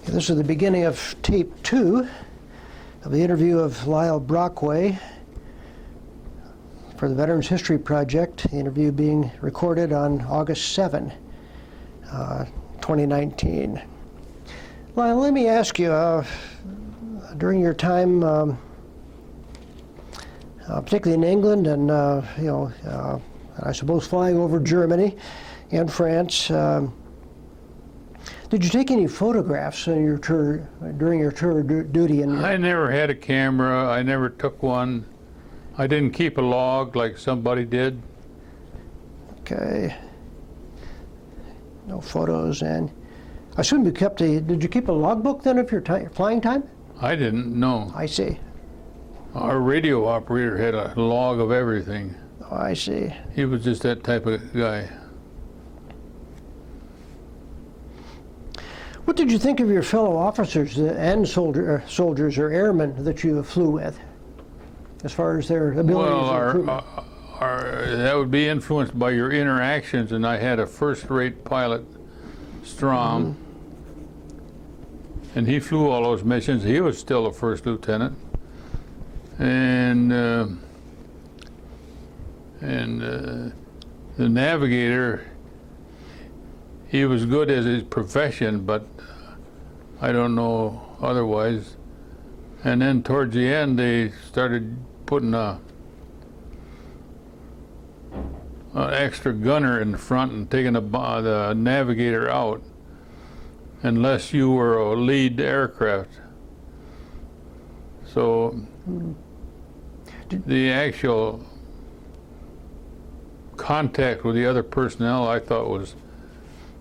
This is the beginning of tape 2 of the interview of Lyle Brockway for the Veterans History Project, the interview being recorded on August 7, 2019. Lyle, let me ask you, during your time, particularly in England and, I suppose flying over Germany and France, did you take any photographs in your tour, during your tour duty? I never had a camera. I never took one. I didn't keep a log like somebody did. Okay. No photos, and I assume you kept did you keep a logbook then of your flying time? I didn't, no. I see. Our radio operator had a log of everything. Oh, I see. He was just that type of guy. What did you think of your fellow officers and soldiers or airmen that you flew with, as far as their abilities and recruitment? That would be influenced by your interactions, and I had a first-rate pilot, Strom, and he flew all those missions. He was still a first lieutenant, and the navigator, he was good at his profession, but I don't know otherwise. And then towards the end, they started putting an extra gunner in the front and taking the navigator out, unless you were a lead aircraft. So the actual contact with the other personnel, I thought, was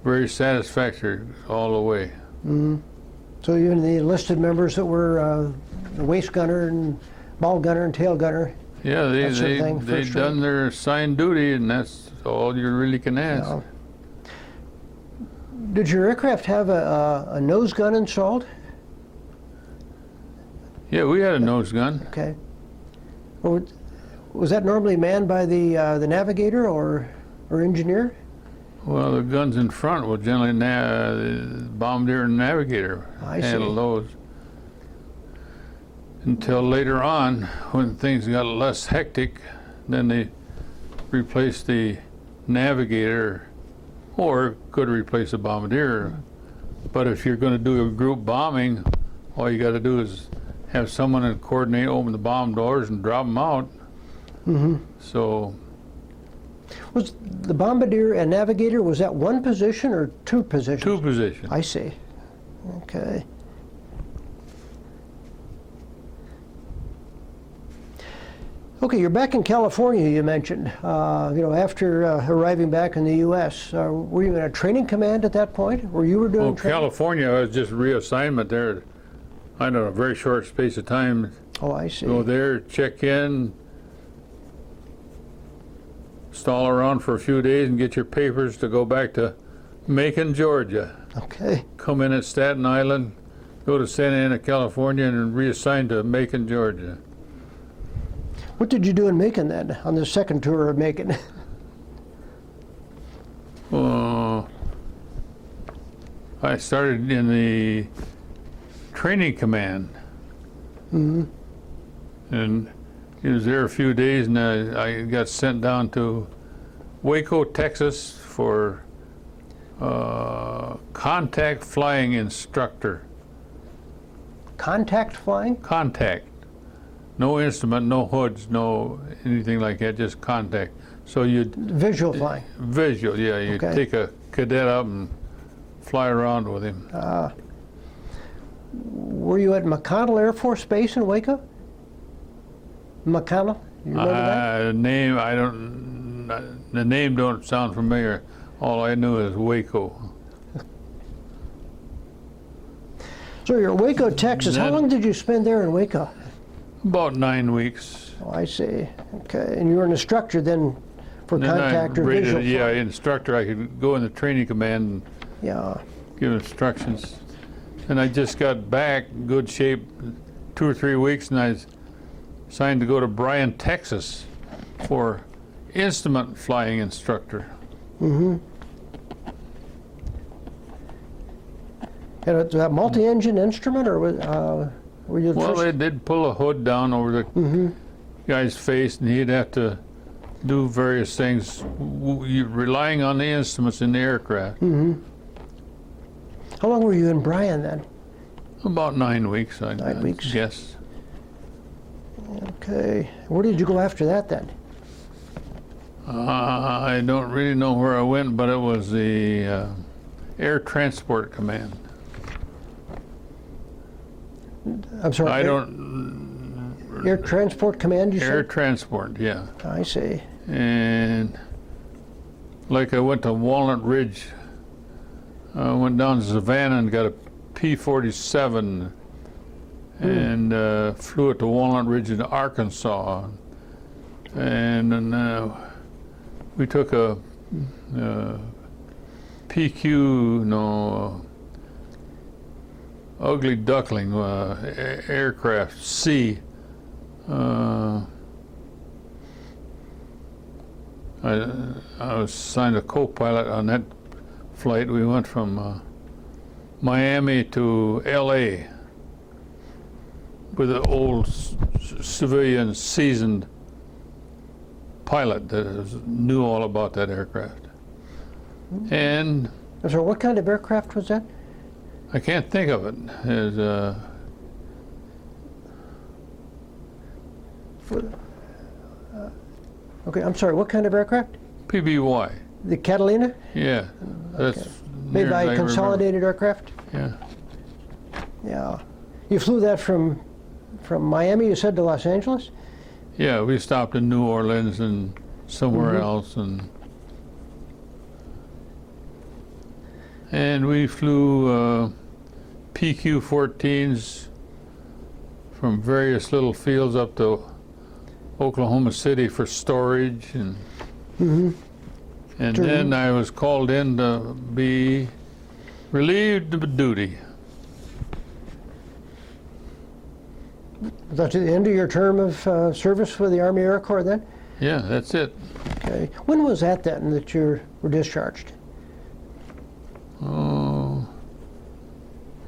very satisfactory all the way. Mm-hmm. So even the enlisted members that were the waist gunner and ball gunner and tail gunner. Yeah, they've done their assigned duty, and that's all you really can ask. Yeah. Did your aircraft have a nose gun installed? Yeah, we had a nose gun. Okay. Well, was that normally manned by the navigator or engineer? Well, the guns in front were generally the bombardier and navigator handle those. Until later on, when things got less hectic, then they replaced the navigator, or could replace the bombardier. But if you're going to do a group bombing, all you got to do is have someone to coordinate, open the bomb doors, and drop them out. Mm-hmm. So. Was the bombardier and navigator, was that one position or two positions? Two positions. I see. Okay. Okay, you're back in California, you mentioned. After arriving back in the U.S., were you in a training command at that point? Or you were doing training? California, I was just reassignment there. I don't know, a very short space of time. Oh, I see. Go there, check in, stall around for a few days and get your papers to go back to Macon, Georgia. Okay. Come in at Staten Island, go to Santa Ana, California, and reassign to Macon, Georgia. What did you do in Macon then, on the second tour of Macon? I started in the training command. Mm-hmm. And he was there a few days, and I got sent down to Waco, Texas for contact flying instructor. Contact flying? Contact. No instrument, no hoods, no anything like that, just contact. So you'd... Visual flying? Visual, yeah. You'd take a cadet up and fly around with him. Were you at McConnell Air Force Base in Waco? McConnell? You remember that? The name don't sound familiar. All I knew is Waco. So you're at Waco, Texas. How long did you spend there in Waco? About 9 weeks. Oh, I see. Okay. And you were an instructor then for contact or visual flying? Yeah, instructor. I could go in the training command and give instructions. And I just got back in good shape 2 or 3 weeks, and I signed to go to Bryan, Texas for instrument flying instructor. Mm-hmm. And was that multi-engine instrument, or were you the Well, first? they did pull a hood down over the guy's face, and he'd have to do various things, relying on the instruments in the aircraft. Mm-hmm. How long were you in Bryan then? About 9 weeks, 9 weeks. Yes. Okay. Where did you go after that then? I don't really know where I went, but it was the Air Transport Command. I'm sorry. Air Transport Command, you said? Air Transport, yeah. I see. And like I went to Walnut Ridge, went down to Savannah and got a P-47 and flew it to Walnut Ridge in Arkansas. And then we took a PQ, Ugly Duckling aircraft C. I was assigned a co-pilot on that flight. We went from Miami to LA with an old civilian seasoned pilot that knew all about that aircraft. And So what kind of aircraft was that? I can't think of it. As Okay, I'm sorry, what kind of aircraft? PBY. The Catalina? Yeah, that's Okay. Made by Consolidated Aircraft? Yeah. Yeah. You flew that from Miami, you said, to Los Angeles? Yeah, we stopped in New Orleans and somewhere else, and we flew PQ-14s from various little fields up to Oklahoma City for storage, and then I was called in to be relieved of duty. Was that to the end of your term of service with the Army Air Corps then? Yeah, that's it. Okay. When was that then that you were discharged? Oh,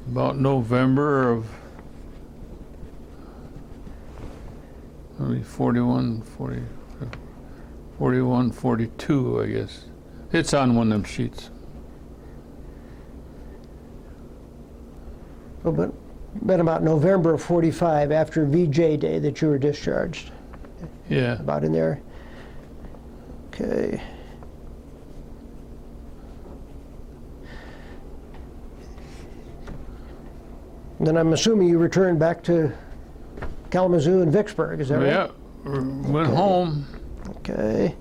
about November of 41, 42, I guess. It's on one of them sheets. Well, but been about November of 45, after VJ Day, that you were discharged. Yeah. About in there. Okay. Then I'm assuming you returned back to Kalamazoo and Vicksburg, is that right? Yeah, went home. Okay.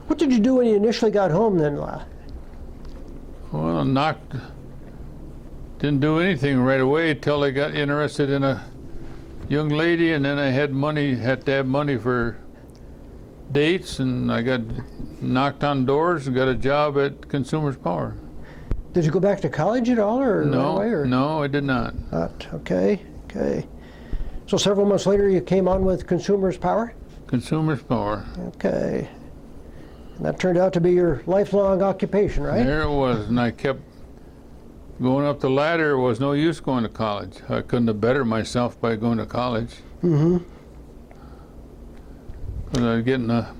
What did you do when you initially got home then, Lyle? Well, didn't do anything right away until I got interested in a young lady, and then I had to have money for dates, and I got knocked on doors and got a job at Consumers Power. Did you go back to college at all, or No, right away, or? no, I did not. Not. Okay, okay. So several months later, you came on with Consumers Power? Consumers Power. Okay. And that turned out to be your lifelong occupation, right? There it was, and I kept going up the ladder was no use going to college. I couldn't have bettered myself by going to college. Mm-hmm. Because I was getting a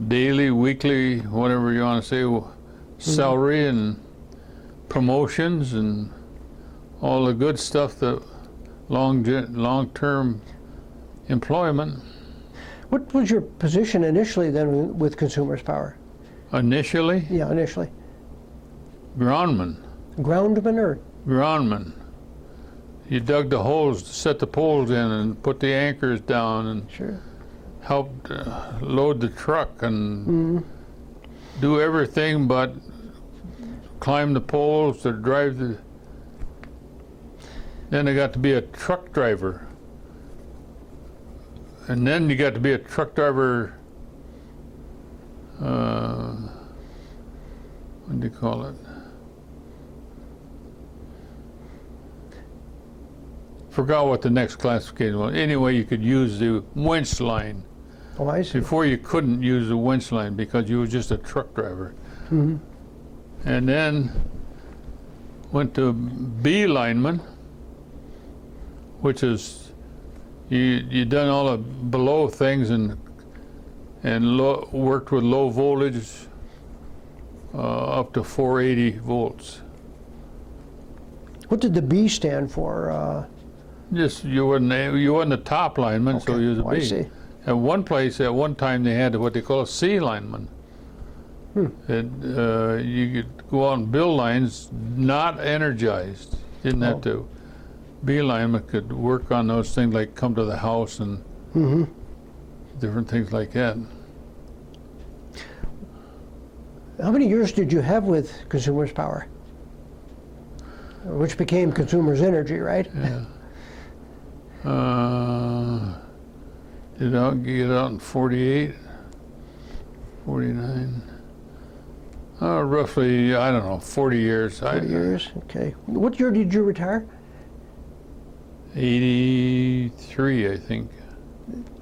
daily, weekly, whatever you want to say, salary and promotions and all the good stuff, the long-term employment. What was your position initially then with Consumers Power? Initially, Yeah, initially. groundman. Groundman or? Groundman. You dug the holes to set the poles in and put the anchors down and Sure. helped load the truck and do everything but climb the poles to drive the. Then I got to be a truck driver. And then you got to be a truck driver, what do you call it? Forgot what the next classification was. Anyway, you could use the winch line. Oh, I see. Before you couldn't use the winch line because you were just a truck driver. Mm-hmm. And then went to B lineman, which is you done all the below things and worked with low voltage up to 480 volts. What did the B stand for? Just you wasn't a top lineman, so you was a Oh, B. I see. At one place, at one time, they had what they call a C lineman. And you could go out and build lines not energized. Didn't have to. B lineman could work on those things like come to the house and different things like that. How many years did you have with Consumers Power? Which became Consumers Energy, right? Yeah. Get out in 48, 49. Roughly, I don't know, 40 years. 40 years, okay. What year did you retire? 83, I think.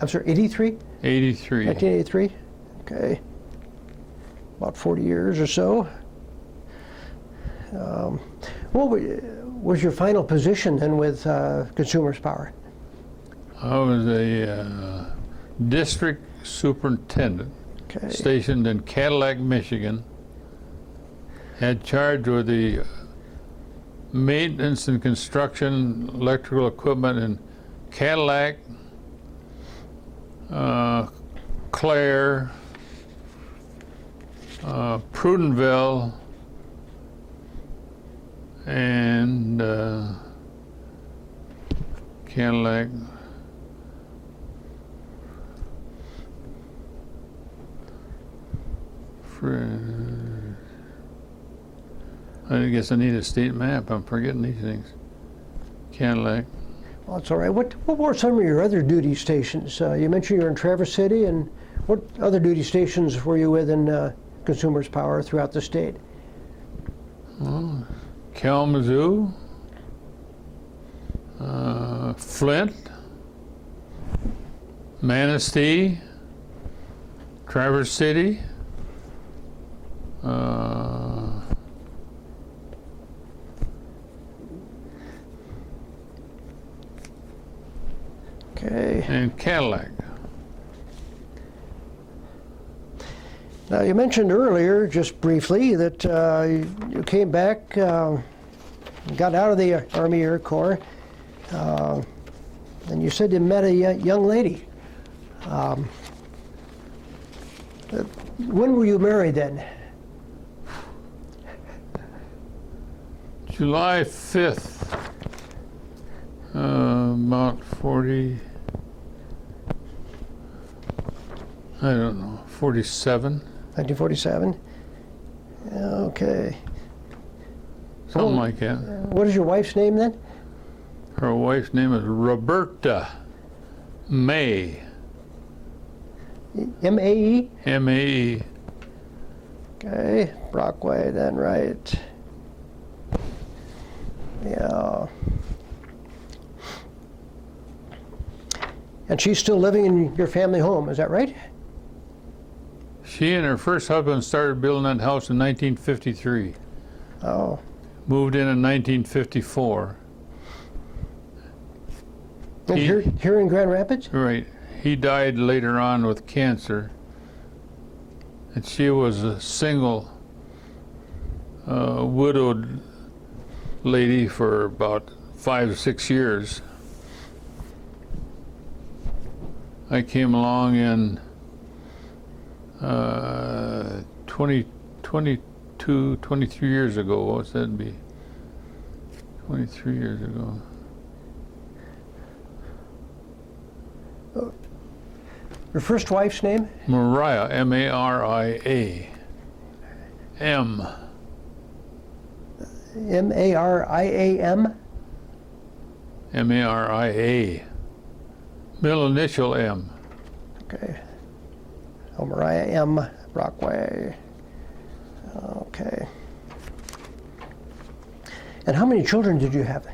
I'm sorry, 83? 83. 1983? Okay. About 40 years or so. What was your final position then with Consumers Power? I was a district superintendent, Okay. stationed in Cadillac, Michigan. Had charge of the maintenance and construction, electrical equipment in Cadillac, Clare, Prudenville, and Cadillac. I guess I need a state map. I'm forgetting these things. Cadillac. Well, that's all right. What were some of your other duty stations? You mentioned you were in Traverse City, and what other duty stations were you with in Consumers Power throughout the state? Kalamazoo, Flint, Manistee, Traverse City, Okay. and Cadillac. Now, you mentioned earlier, just briefly, that you came back, got out of the Army Air Corps, and you said you met a young lady. When were you married then? July 5th, about 40, I don't know, 47, 1947? Okay. something like that. What is your wife's name then? Her wife's name is Roberta May, M-A-E? M-A-E. Okay, Brockway then, right. Yeah. And she's still living in your family home, is that right? She and her first husband started building that house in 1953. Oh, Moved in 1954. And here in Grand Rapids? Right. He died later on with cancer. And she was a single, widowed lady for about 5 or 6 years. I came along in 23 years ago. What's that be? 23 years ago. Your first wife's name? Mariah, M-A-R-I-A. M. M-A-R-I-A-M? M-A-R-I-A. Middle initial M. Okay. Oh, Mariah M. Brockway. Okay. And how many children did you have?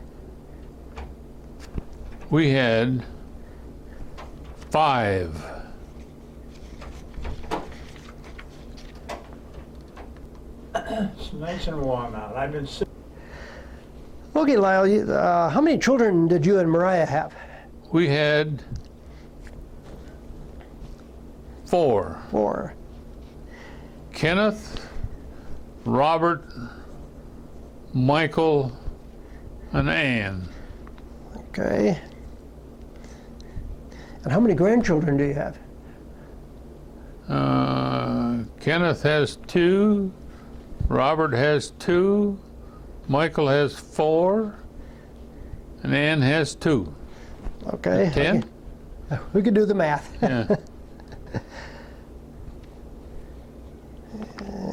We had 5. It's nice and warm out. I've been sitting. Okay, Lyle, how many children did you and Mariah have? We had 4. 4. Kenneth, Robert, Michael, and Ann. Okay. And how many grandchildren do you have? Kenneth has 2, Robert has 2, Michael has 4, and Ann has 2. Okay. 10? We can do the math. Yeah.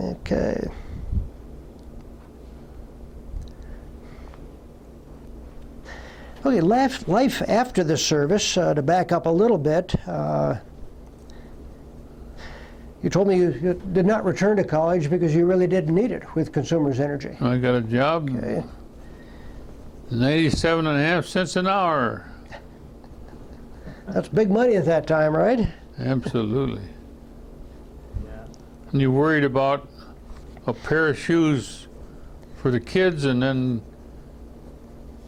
Okay. Okay, life after the service, to back up a little bit, you told me you did not return to college because you really didn't need it with Consumers Energy. I got a job, Okay. 97.5 cents an hour. That's big money at that time, right? Absolutely. Yeah. And you worried about a pair of shoes for the kids, and then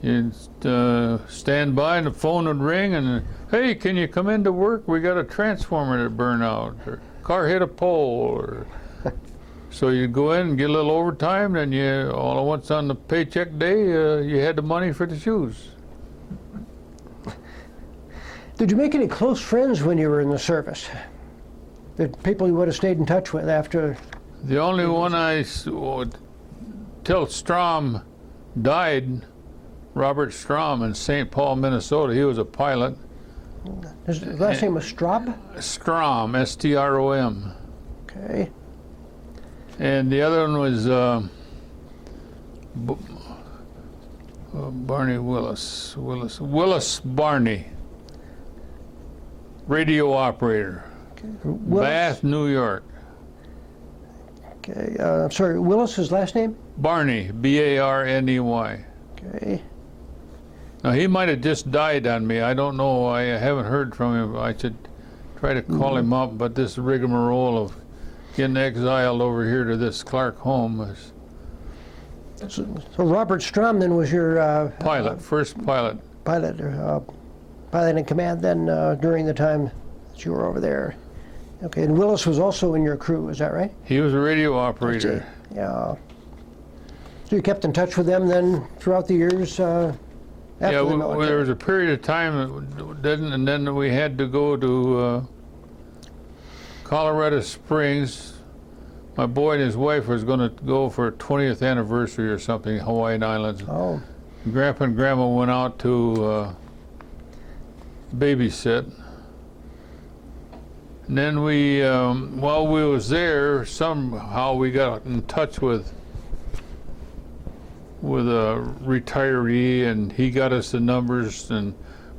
you'd stand by and the phone would ring and, hey, can you come into work? We got a transformer to burn out, or car hit a pole, or so you'd go in and get a little overtime, and you all at once on the paycheck day you had the money for the shoes. Did you make any close friends when you were in the service? The people you would have stayed in touch with after? The only one till Strom died, Robert Strom in St. Paul, Minnesota. He was a pilot. His last name was Straub? Strom, S-T-R-O-M. Okay. And the other one was Barney Willis Barney, radio operator, Bath, New York. Okay. I'm sorry, Willis's last name? Barney, B-A-R-N-E-Y. Okay. Now, he might have just died on me. I don't know. I haven't heard from him. I should try to call him up, but this rigmarole of getting exiled over here to this Clark home is So Robert Strom then was your pilot, first pilot. pilot in command then during the time that you were over there. Okay, and Willis was also in your crew, is that right? He was a radio operator. Yeah. So you kept in touch with them then throughout the years after Yeah, the military? there was a period of time that didn't, and then we had to go to Colorado Springs. My boy and his wife was going to go for a 20th anniversary or something, Hawaiian Islands. Oh, Grandpa and Grandma went out to babysit. And then we, while we was there, somehow we got in touch with a retiree, and he got us the numbers, and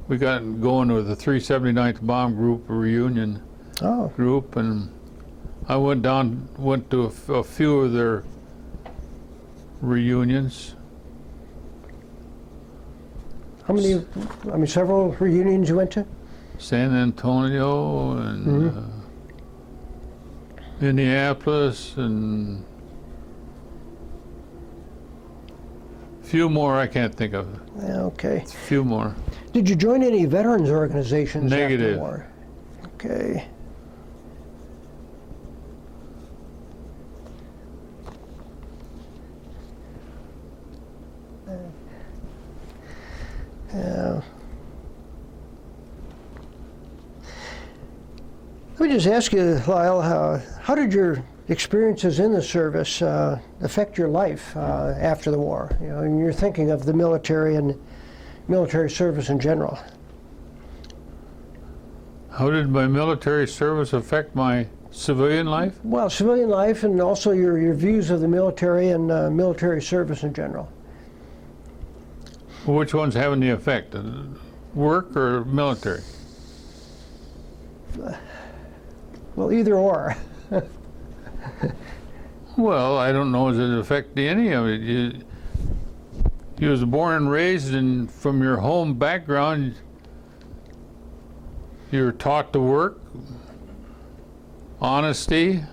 we got going with the 379th Bomb Group reunion group, and I went to a few of their reunions. how many, I mean, several reunions you went to? San Antonio and Minneapolis and Few more I can't think of. Yeah, okay. Few more. Did you join any veterans organizations after Negative. the war? Okay. Yeah. Let me just ask you, Lyle, how did your experiences in the service affect your life after the war? You know, and you're thinking of the military and military service in general. How did my military service affect my civilian life? Well, civilian life and also your views of the military and military service in general. Which one's having the effect? Work or military? Well, either or. Well, I don't know. Does it affect any of it? You was born and raised, and from your home background, you were taught to work, honesty,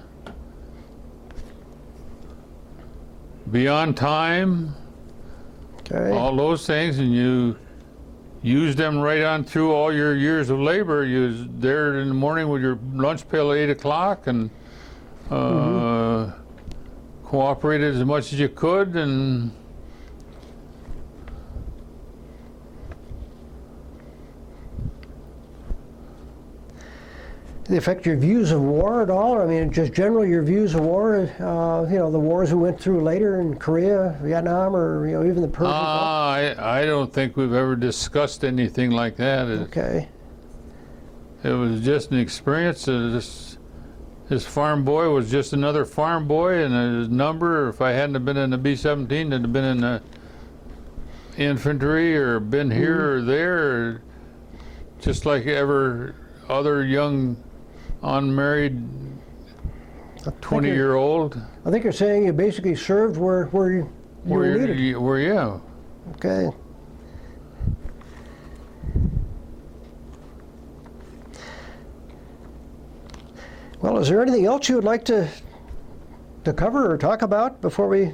be on time, Okay. all those things, and you used them right on through all your years of labor. You was there in the morning with your lunch pail at 8 o'clock and cooperated as much as you could, and Did it affect your views of war at all? I mean, just generally your views of war, you know, the wars we went through later in Korea, Vietnam, or, you know, even the Persian Gulf? I don't think we've ever discussed anything like that. Okay. It was just an experience. This farm boy was just another farm boy, and his number, if I hadn't have been in the B-17, it'd have been in the infantry or been here or there, or just like every other young unmarried 20-year-old. I think you're saying you basically served where you were needed. Yeah. Okay. Well, is there anything else you would like to cover or talk about before we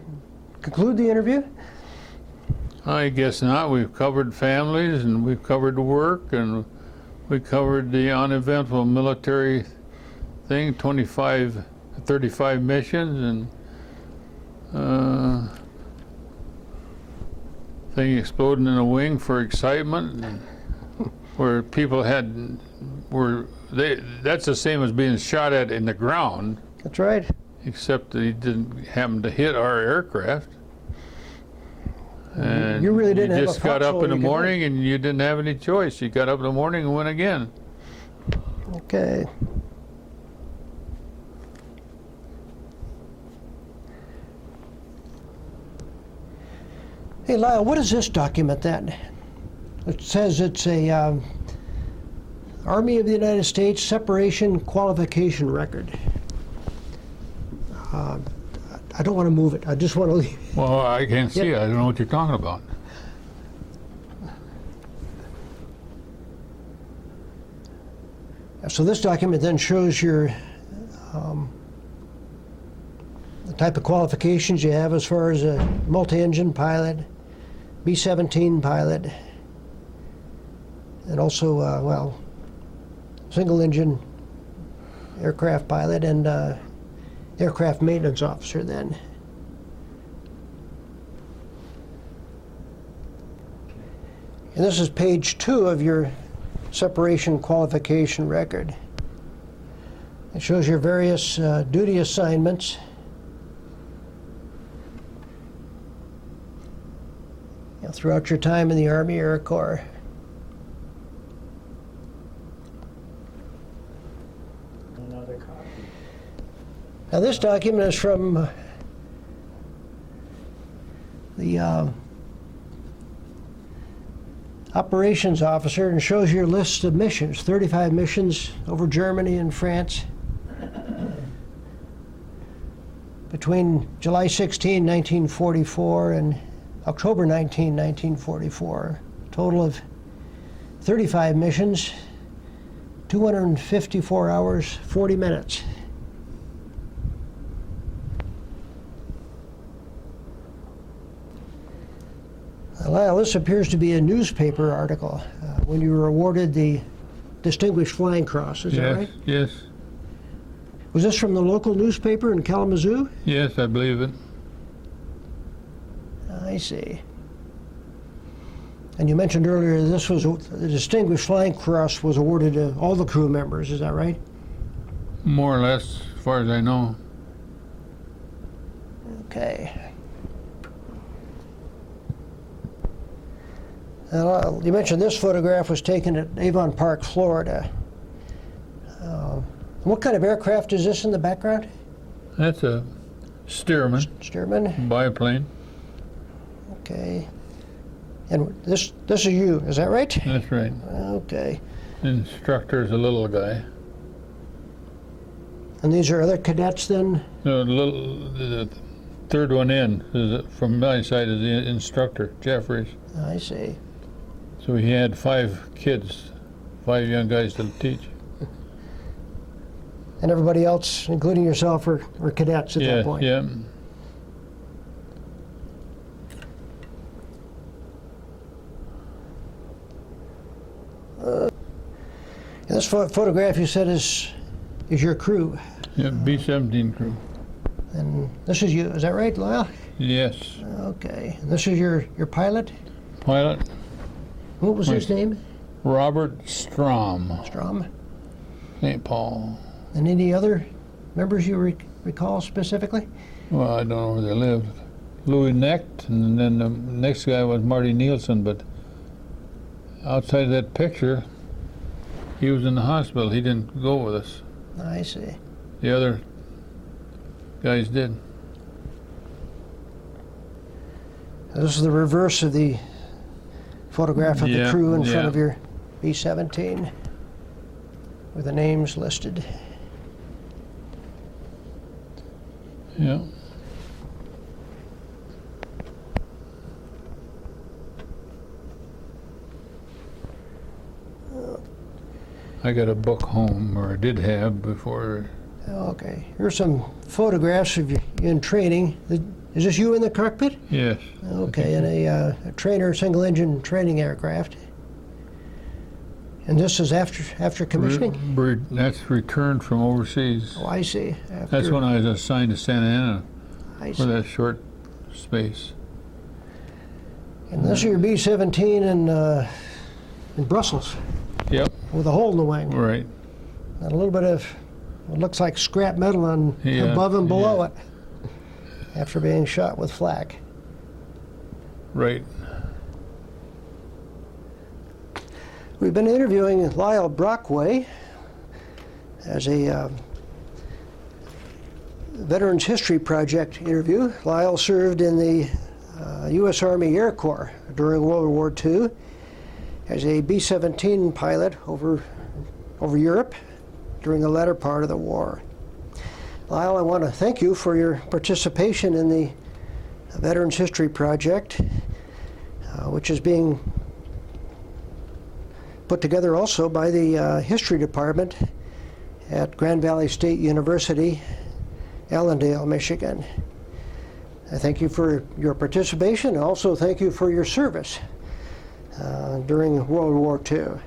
conclude the interview? I guess not. We've covered families, and we've covered work, and we covered the uneventful military thing, 35 missions, and thing exploding in a wing for excitement, and where people that's the same as being shot at in the ground, That's right. except that he didn't happen to hit our aircraft. And You really didn't have a just got up foxhole in the you could morning and you didn't have any choice. You got up in the morning and went again. Okay. Hey, Lyle, what is this document then? It says it's a Army of the United States Separation Qualification Record. I don't want to move it. I just want to leave. Well, I can't see it. I don't know what you're talking about. So this document then shows your the type of qualifications you have as far as a multi-engine pilot, B-17 pilot, and also, well, single-engine aircraft pilot and aircraft maintenance officer then. And this is page 2 of your separation qualification record. It shows your various duty assignments. You know, throughout your time in the Army Air Corps. Another copy. Now this document is from the operations officer and shows your list of missions, 35 missions over Germany and France between July 16, 1944 and October 19, 1944. Total of 35 missions, 254 hours, 40 minutes. Lyle, this appears to be a newspaper article when you were awarded the Distinguished Flying Cross, is that right? Yes, Was this from the local newspaper in Kalamazoo? yes, I believe it. I see. And you mentioned earlier this was the Distinguished Flying Cross was awarded to all the crew members, is that right? More or less, as far as I know. Okay. You mentioned this photograph was taken at Avon Park, Florida. What kind of aircraft is this in the background? That's a Stearman Stearman? biplane. Okay. And this is you, is that right? That's right. Okay. Instructor's a little guy. And these are other cadets then? The third one in from my side is the instructor, Jeffries. I see. So he had 5 kids, 5 young guys to teach. And everybody else, including yourself, were cadets at that point? Yeah. And this photograph you said is your crew. Yeah, B-17 crew. And this is you, is that right, Lyle? Yes. Okay. And this is your pilot? Pilot, What was his name? Robert Strom, Strom. St. Paul. And any other members you recall specifically? Well, I don't know where they lived. Louis Necht, and then the next guy was Marty Nielsen, but outside of that picture, he was in the hospital. He didn't go with us. I see. The other guys did. This is the reverse of the photograph of the Yeah, crew in front yeah. of your B-17 with the names listed. Yeah. I got a book home, or I did have before. Okay. Here's some photographs of you in training. Is this you in the cockpit? Yes. Okay, in a trainer single-engine training aircraft. And this is after commissioning? That's returned from overseas. Oh, I see. That's when I was assigned to Santa Ana I for see. that short space. And this is your B-17 in Brussels Yep, with a hole in the wing. right. And a little bit of what looks like scrap metal on Yeah, above and below yeah. it after being shot with flak. Right. We've been interviewing Lyle Brockway as a Veterans History Project interview. Lyle served in the U.S. Army Air Corps during World War II as a B-17 pilot over Europe during the latter part of the war. Lyle, I want to thank you for your participation in the Veterans History Project, which is being put together also by the History Department at Grand Valley State University, Allendale, Michigan. I thank you for your participation, and also thank you for your service during World War II.